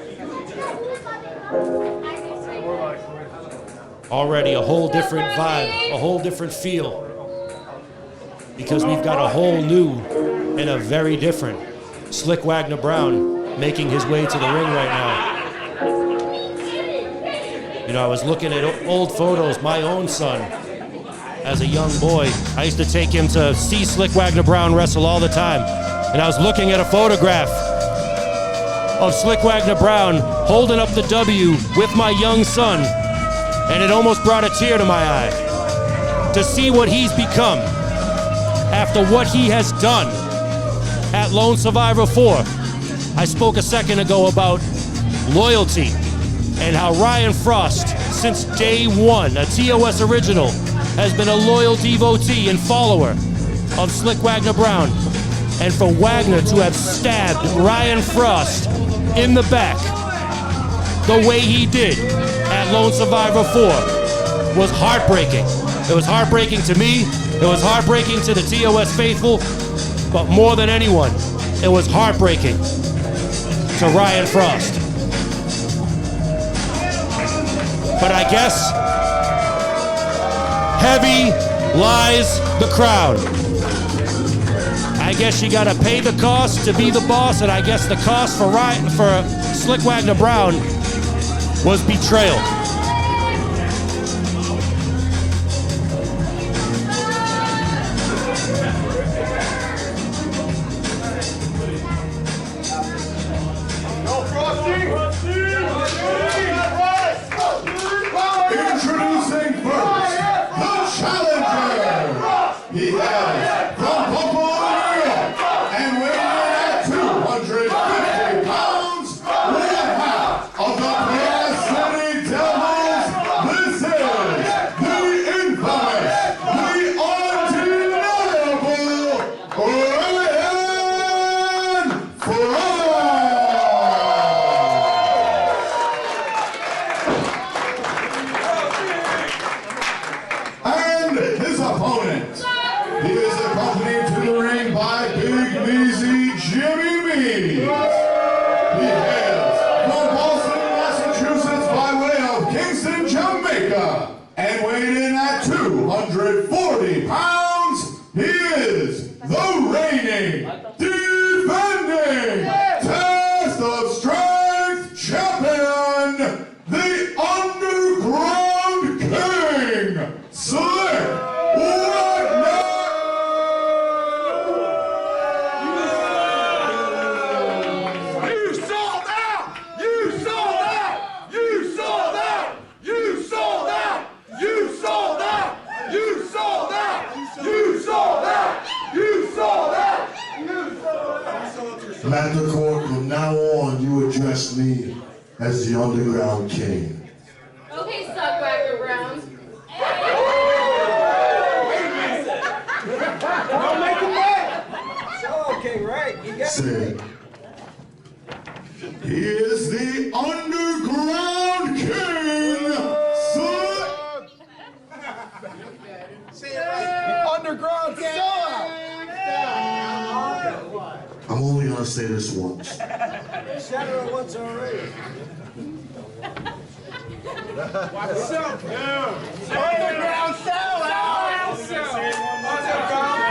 Already a whole different vibe, a whole different feel. Because we've got a whole new and a very different Slick Wagner Brown making his way to the ring right now. You know, I was looking at old photos, my own son, as a young boy. I used to take him to see Slick Wagner Brown wrestle all the time. And I was looking at a photograph of Slick Wagner Brown holding up the W with my young son. And it almost brought a tear to my eye to see what he's become after what he has done at Lone Survivor 4. I spoke a second ago about loyalty and how Ryan Fraust, since day one, a TOS original, has been a loyal devotee and follower of Slick Wagner Brown. And for Wagner to have stabbed Ryan Fraust in the back the way he did at Lone Survivor 4 was heartbreaking. It was heartbreaking to me, it was heartbreaking to the TOS faithful, but more than anyone, it was heartbreaking to Ryan Fraust. But I guess heavy lies the crown. I guess you gotta pay the cost to be the boss, and I guess the cost for Slick Wagner Brown was betrayal. Introducing first, the challenger. He has from Buffalo, New York, and weighing in at 250 pounds, with a half of the Brass City Devils. This is the infamous, the undeniable Ryan Fraust. And his opponent, he is accompanied to the ring by Big Meazy Jimmy Meaz. He hails from Boston, Massachusetts by way of Kingston, Jamaica, and weighing in at 240 pounds, he is the reigning, defending Test of Strength champion, the Underground King, Slick Wagner! You sold out! You sold out! You sold out! You sold out! You sold out! You sold out! You sold out! Mantequilla, from now on, you address me as the Underground King. Okay, Suckwagger Browns. Don't make him mad. Okay, right. You got Say, He is the Underground King! underground sellout. I'm only gonna say this once. Said it once already. Underground sellout.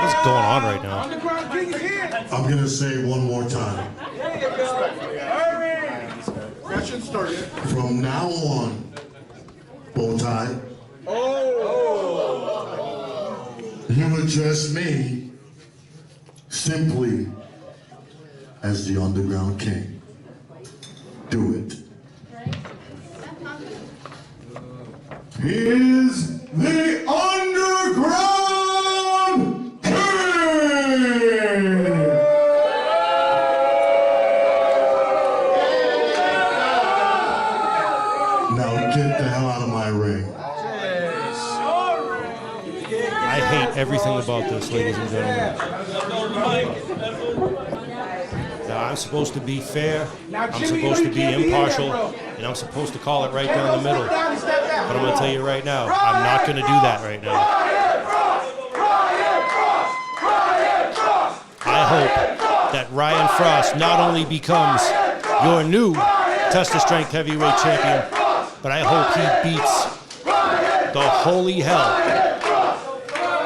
What's going on right now? Underground King is here. I'm gonna say it one more time. There you go. Question started. From now on, Bowtie, you address me simply as the Underground King. Do it. He is the Underground King! Now get the hell out of my ring. I hate everything about this, ladies and gentlemen. Now, I'm supposed to be fair, I'm supposed to be impartial, and I'm supposed to call it right down the middle. But I'm going to tell you right now, I'm not going to do that right now. I hope that Ryan Fraust not only becomes your new Test of Strength Heavyweight Champion, but I hope he beats the holy hell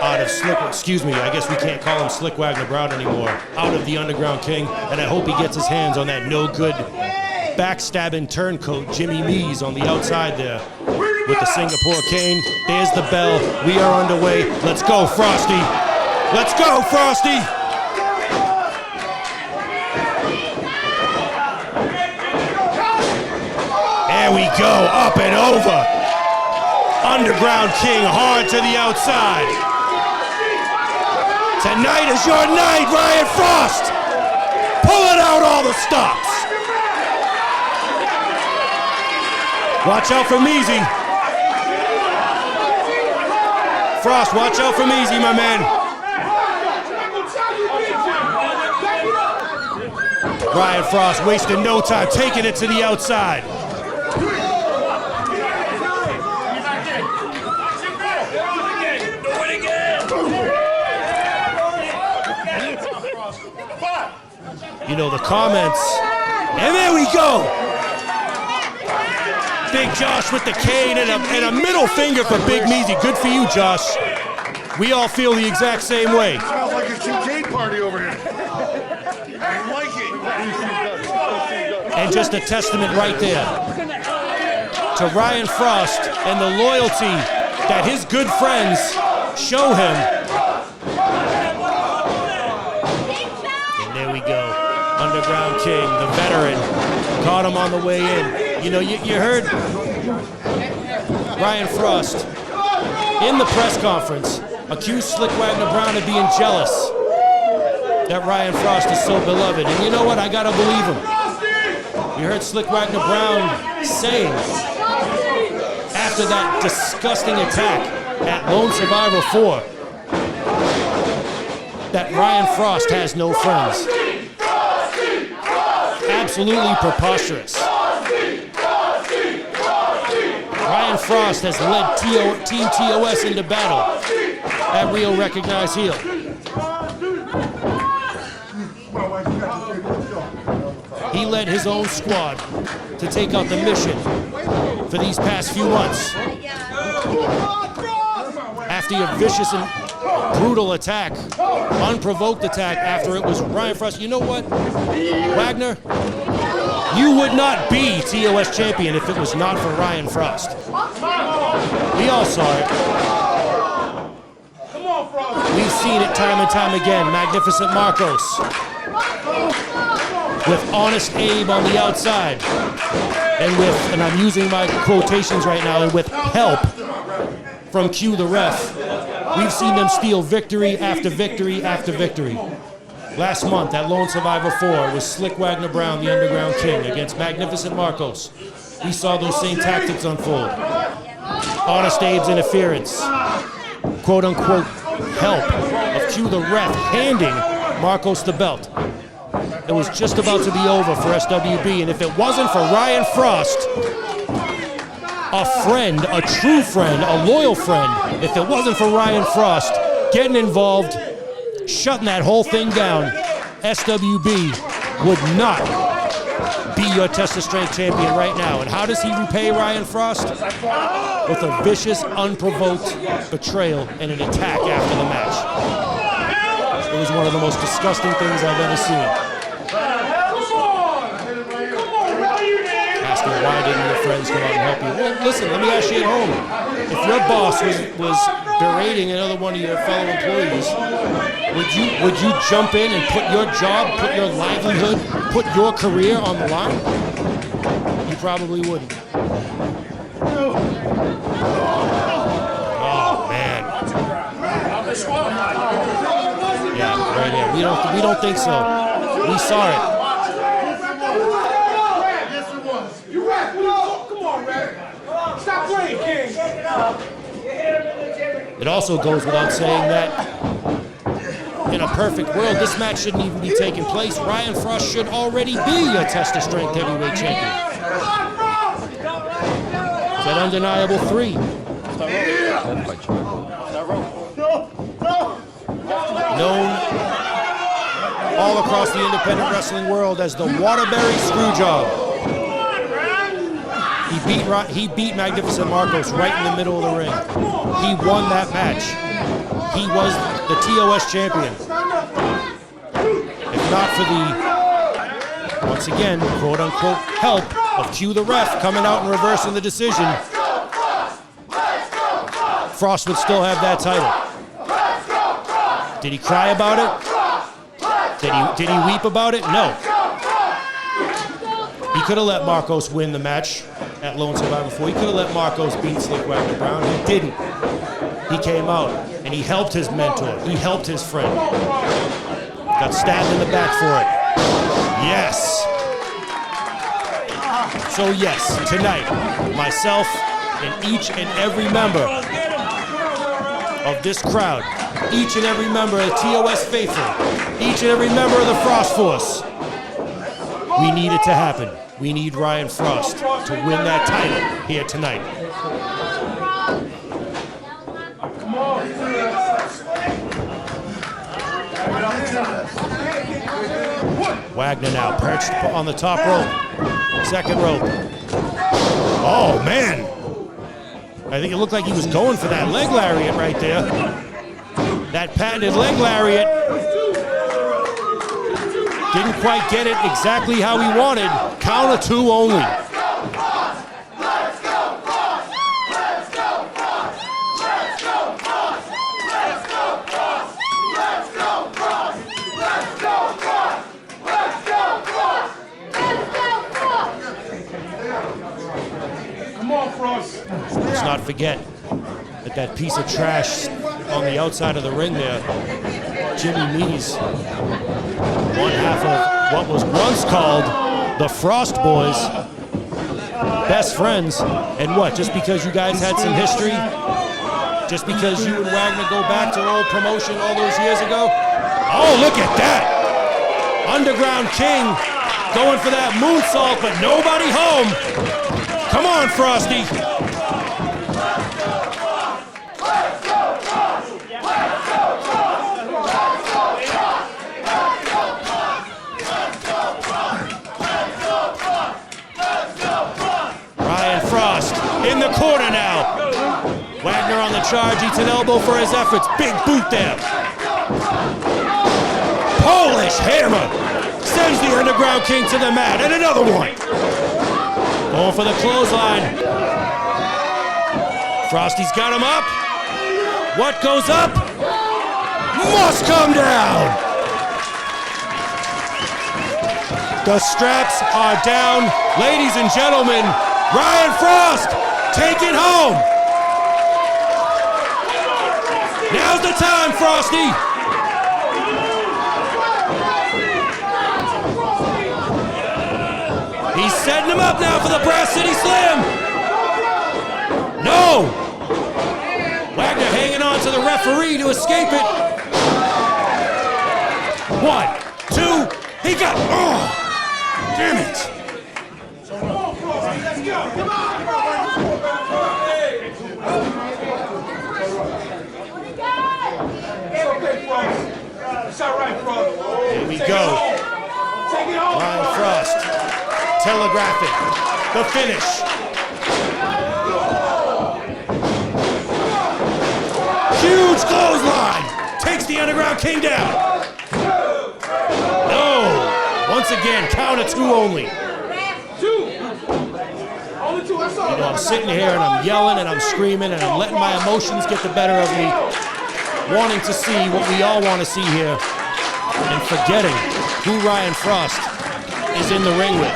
out of I guess we can't call him Slick Wagner Brown anymore, out of the Underground King, and I hope he gets his hands on that no-good backstabbing turncoat Jimmy Meaz on the outside there with the Singapore cane. There's the bell. We are underway. Let's go, Frosty. Let's go, Frosty. There we go, up and over. Underground King hard to the outside. Tonight is your night, Ryan Fraust. Pulling out all the stops. Watch out for Meazy. Fraust, watch out for Meazy, my man. Ryan Fraust wasting no time, taking it to the outside. You know, the comments, and there we go. Big Josh with the cane and a middle finger for Big Meazy. Good for you, Josh. We all feel the exact same way. Smells like a kincaid party over here. I like it. And just a testament right there to Ryan Fraust and the loyalty that his good friends show him. And there we go. Underground King, the veteran, caught him on the way in. You know, you heard Ryan Fraust in the press conference accused Slick Wagner Brown of being jealous that Ryan Fraust is so beloved. And you know what? I gotta believe him. You heard Slick Wagner Brown saying after that disgusting attack at Lone Survivor 4 that Ryan Fraust has no friends. Absolutely preposterous. Ryan Fraust has led Team TOS into battle. That real recognized heel. He led his own squad to take out the mission for these past few months. After a vicious and brutal attack, unprovoked attack after it was Ryan Fraust. You know what, Wagner? You would not be TOS champion if it was not for Ryan Fraust. We all saw it. We've seen it time and time again. Magnificent Marcos with Honest Abe on the outside. And I'm using my quotations right now, and with help from Q the ref. We've seen them steal victory after victory after victory. Last month at Lone Survivor 4 was Slick Wagner Brown, the Underground King, against Magnificent Marcos. We saw those same tactics unfold. Honest Abe's interference, quote-unquote help of Q the ref handing Marcos the belt. It was just about to be over for SWB, and if it wasn't for Ryan Fraust, a friend, a true friend, a loyal friend, if it wasn't for Ryan Fraust getting involved, shutting that whole thing down, SWB would not be your Test of Strength champion right now. And how does he repay Ryan Fraust? With a vicious, unprovoked betrayal and an attack after the match. It was one of the most disgusting things I've ever seen. Asking why didn't your friends come out and help you? Well, listen, let me ask you at home. If your boss was berating another one of your fellow employees, would you jump in and put your job, put your livelihood, put your career on the line? You probably wouldn't. Oh man. Yeah, right here. We don't think so. We saw it. You rap, come on, Rhett. Stop playing, King. It also goes without saying that in a perfect world, this match shouldn't even be taking place. Ryan Fraust should already be your Test of Strength heavyweight champion. It's an undeniable 3. Known all across the independent wrestling world as the Waterbury Screwjob. He beat Magnificent Marcos right in the middle of the ring. He won that match. He was the TOS champion. If not for the, once again, quote-unquote help of Q the ref coming out and reversing the decision, Fraust would still have that title. Did he cry about it? Did he weep about it? No. He could have let Marcos win the match at Lone Survivor 4. He could have let Marcos beat Slick Wagner Brown. He didn't. He came out and he helped his mentor. He helped his friend. Got stabbed in the back for it. Yes. So yes, tonight, myself and each and every member of this crowd, each and every member of the TOS Faithful, each and every member of the Fraust Force, we need it to happen. We need Ryan Fraust to win that title here tonight. Wagner now perched on the top rope. Second rope. Oh, man. I think it looked like he was going for that leg lariat right there. That patented leg lariat. Didn't quite get it exactly how he wanted. Count of 2 only. Let's not forget that piece of trash on the outside of the ring there, Jimmy Meaz, one half of what was once called the Fraust Boys, best friends. And what, just because you guys had some history, just because you and Wagner go back to old promotion all those years ago? Oh, look at that! Underground King going for that moonsault, but nobody home. Come on, Frosty. Ryan Fraust in the corner now. Wagner on the charge, eats an elbow for his efforts. Big boot there. Polish hammer sends the Underground King to the mat, and another one. Going for the clothesline. Frosty's got him up. What goes up must come down. The straps are down. Ladies and gentlemen, Ryan Fraust, take it home. Now's the time, Frosty. setting him up now for the Brass City Slam. No! Wagner hanging on to the referee to escape it. 1, 2, he got, oh, damn it. Let's go. Come on. It's okay, Fraust. It's all right, Fraust. Here we go. Ryan Fraust telegraphing the finish. Huge clothesline. Takes the Underground King down. No. Once again, count of 2 only. You know, I'm sitting here and I'm yelling and I'm screaming and I'm letting my emotions get the better of me, wanting to see what we all want to see here, and forgetting who Ryan Fraust is in the ring with.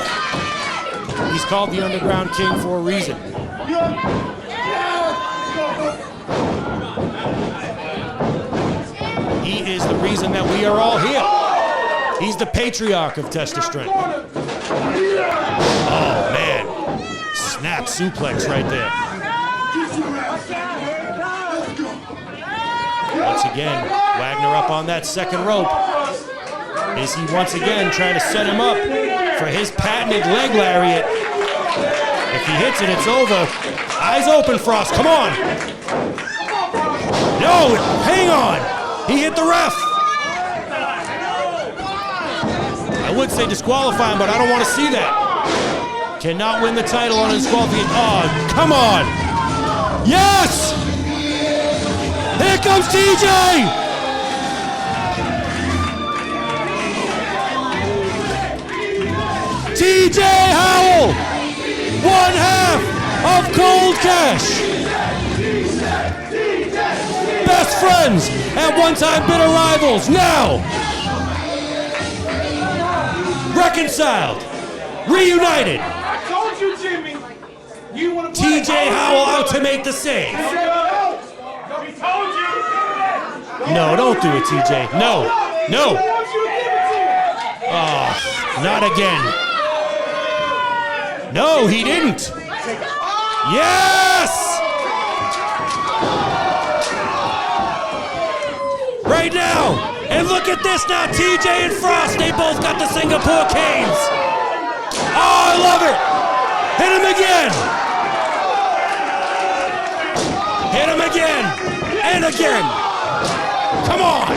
He's called the Underground King for a reason. He is the reason that we are all here. He's the patriarch of Test of Strength. Oh, man. Snap suplex right there. Once again, Wagner up on that second rope. Is he once again trying to set him up for his patented leg lariat? If he hits it, it's over. Eyes open, Fraust, come on. No, hang on. He hit the ref. I would say disqualify him, but I don't want to see that. Cannot win the title on a disqualification. Oh, come on. Yes! Here comes TJ! TJ Howell! 1/2 of Cold Cash! Best friends at one time bitter rivals, now! Reconciled! Reunited! TJ Howell out to make the save. No, don't do it, TJ. No, no. Oh, not again. No, he didn't. Yes! Right now. And look at this now, TJ and Fraust. They both got the Singapore canes. Oh, I love it. Hit him again. Hit him again. And again. Come on.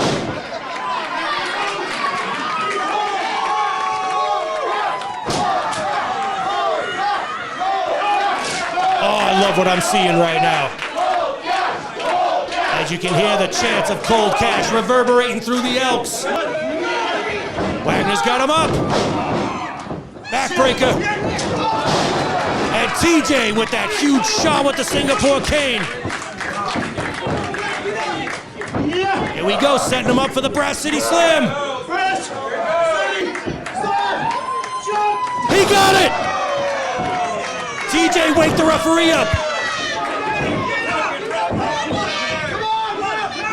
Oh, I love what I'm seeing right now. As you can hear the chants of Cold Cash reverberating through the Elks. Wagner's got him up. Backbreaker. And TJ with that huge shot with the Singapore cane. Here we go, setting him up for the Brass City Slam. He got it! TJ, wake the referee up.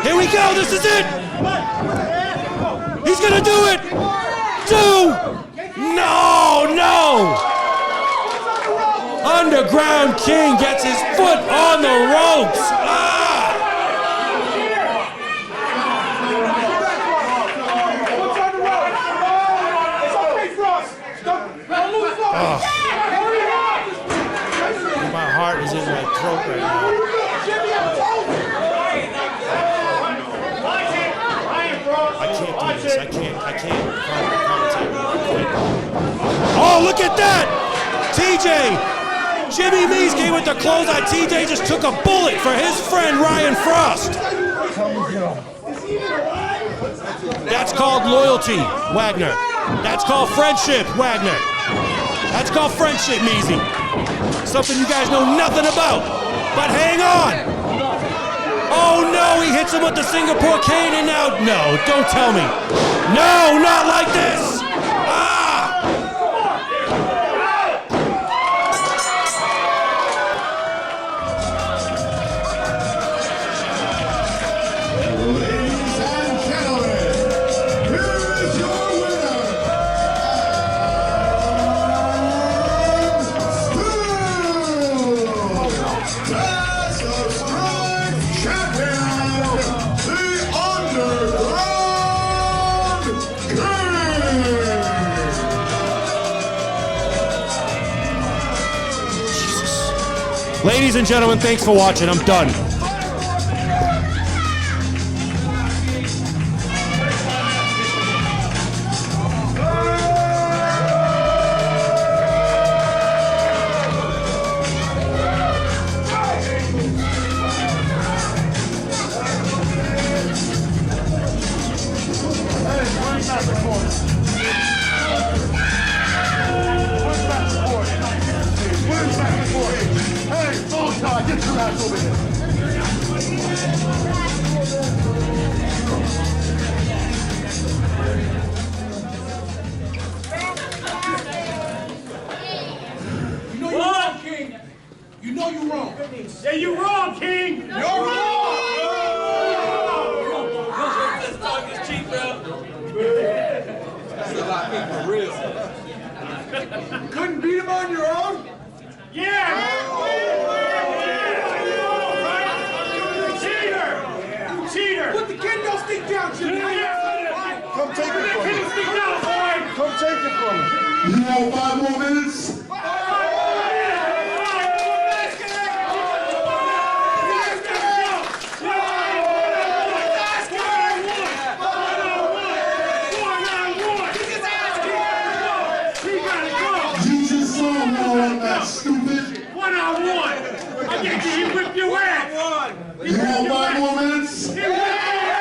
Here we go, this is it! He's gonna do it! 2! No, no! Underground King gets his foot on the ropes! Ah! Oh. My heart is in my throat right now. I can't do this. I can't commentate. Oh, look at that! TJ! Jimmy Meaz came with the clothesline. TJ just took a bullet for his friend Ryan Fraust. That's called loyalty, Wagner. That's called friendship, Wagner. That's called friendship, Meazy. Something you guys know nothing about. But hang on. Oh no, he hits him with the Singapore cane and now, no, don't tell me. No, not like this. Ah! Ladies and gentlemen, here is your winner. Ladies and gentlemen, thanks for watching. I'm done. Hey, VonStarr, get your ass over here. You know you're wrong, King. You know you're wrong. Yeah, you wrong, King. You're wrong. This talk is cheap, bro. That's a lot of people, for real. Couldn't beat him on your own? Yeah. You cheater. You cheater. Put the kendo stick down, Jimmy. Come take it from me. Stick down, boy. Come take it from me. You want 5 more minutes? You just saw one that stupid. One-on-one. I get you. He whipped your ass. You want 5 more minutes? He whipped your ass.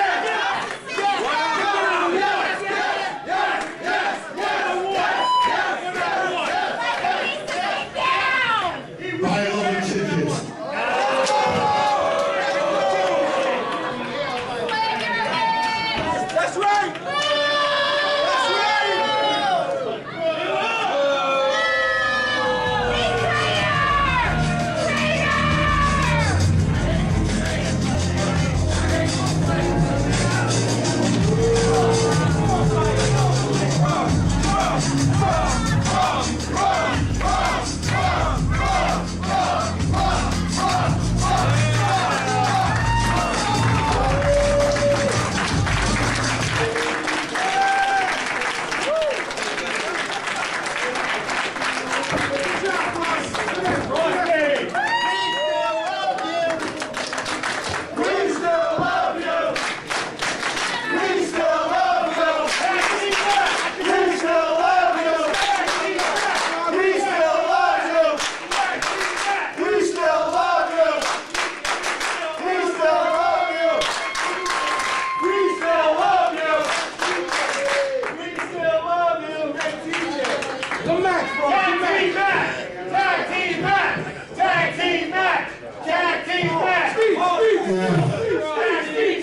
Buy a little ticket. That's right. That's right.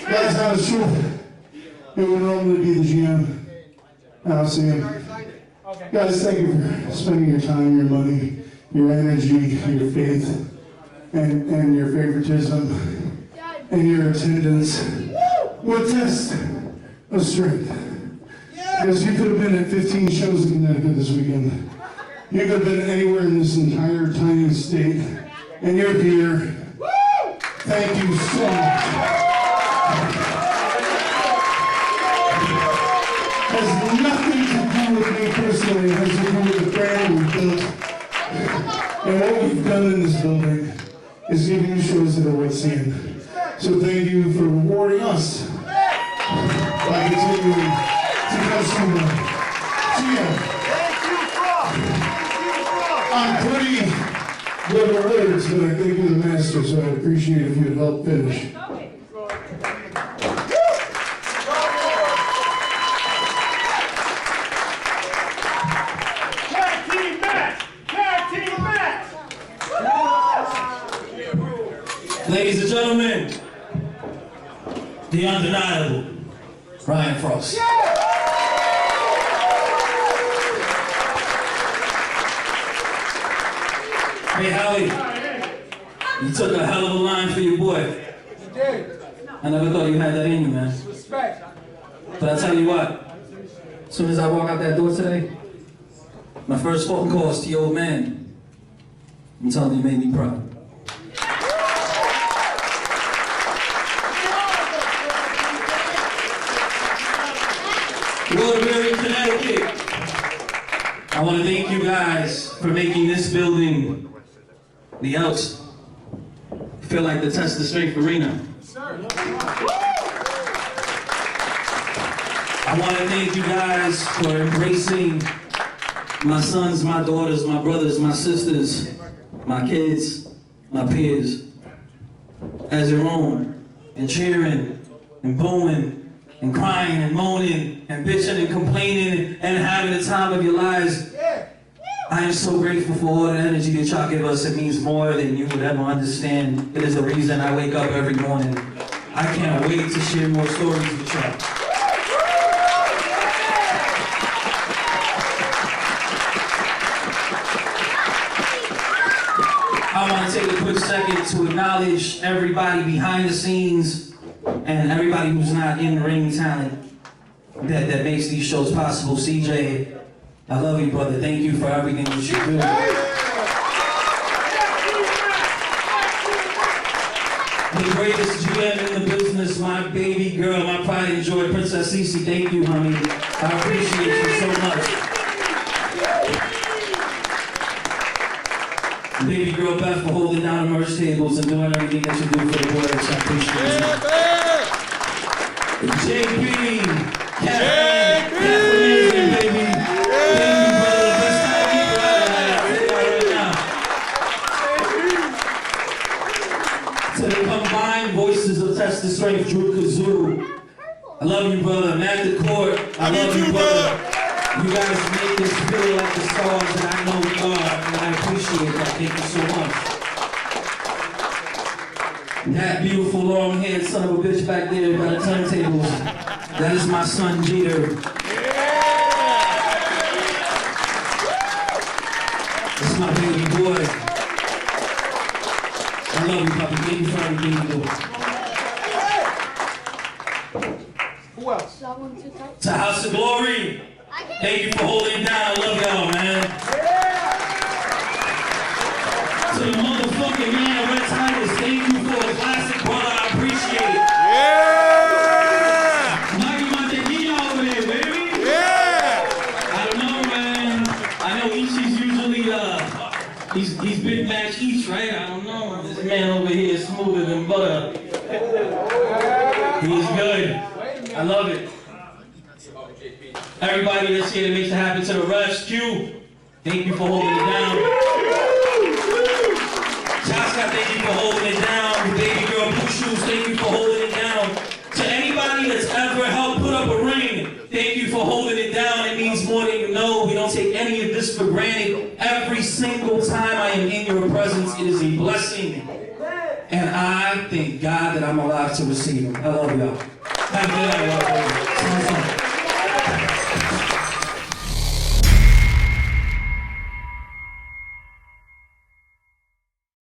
That's not true. It would normally be the GM. I'll see him. Guys, thank you for spending your time, your money, your energy, your faith, and your favoritism, and your attendance. What test of strength? Because you could have been at 15 shows in Connecticut this weekend. You could have been anywhere in this entire tiny state, and you're here. Thank you so much. Has nothing to do with me personally. It has to do with the brand we built. And what we've done in this building is give you shows that are worth seeing. So thank you for rewarding us by continuing to customer. So yeah, I'm pretty little words, but I think you're the master, so I'd appreciate if you'd help finish. Ladies and gentlemen, the undeniable Ryan Fraust. Hey, Howie, you took a hell of a line for your boy. You did. I never thought you had that in you, man. Respect. But I tell you what, as soon as I walk out that door today, my first phone call is to your old man. I'm telling him you made me proud. Waterbury, Connecticut. I want to thank you guys for making this building the Elks feel like the Test the Strength Arena. I want to thank you guys for embracing my sons, my daughters, my brothers, my sisters, my kids, my peers as your own, and cheering and booing and crying and moaning and bitching and complaining and having the time of your lives. I am so grateful for all the energy that y'all give us. It means more than you would ever understand. It is the reason I wake up every morning. I can't wait to share more stories with y'all. I want to take a quick second to acknowledge everybody behind the scenes and everybody who's not in ring talent that makes these shows possible. CJ, I love you, brother. Thank you for everything that you do. The greatest GM in the business, my baby girl, my pride and joy, Princess Cece. Thank you, honey. I appreciate you so much. Baby girl Beth for holding down the merch tables and doing everything that you do for the boys. I appreciate you. JP, Catherine, baby. Thank you, brother. Best time ever right now. To the combined voices of Test the Strength, Drew Kazoo. I love you, brother. Mantequilla, I love you, brother. You guys make us feel like the stars that I know we are, and I appreciate that. Thank you so much. That beautiful long-haired son of a bitch back there by the turntables, that is my son Jeter. That's my baby boy. I love you, Papa. Thank you for everything you do. Who else? To House of Glory. Thank you for holding it down. I love y'all, man. To the motherfucking man, Rhett Titus, thank you for a classic, brother. I appreciate it. Mantequilla over there, baby. I don't know, man. I know Ichi's usually, he's Big Match Each, right? I don't know. This man over here is smoother than butter. He's good. I love it. Everybody that's here that makes it happen, to the rescue, thank you for holding it down. Chaska, thank you for holding it down. Baby girl Blue Shoes, thank you for holding it down. To anybody that's ever helped put up a ring, thank you for holding it down. It means more than you know. We don't take any of this for granted. Every single time I am in your presence, it is a blessing. And I thank God that I'm alive to receive it. I love y'all. Have a good night, y'all.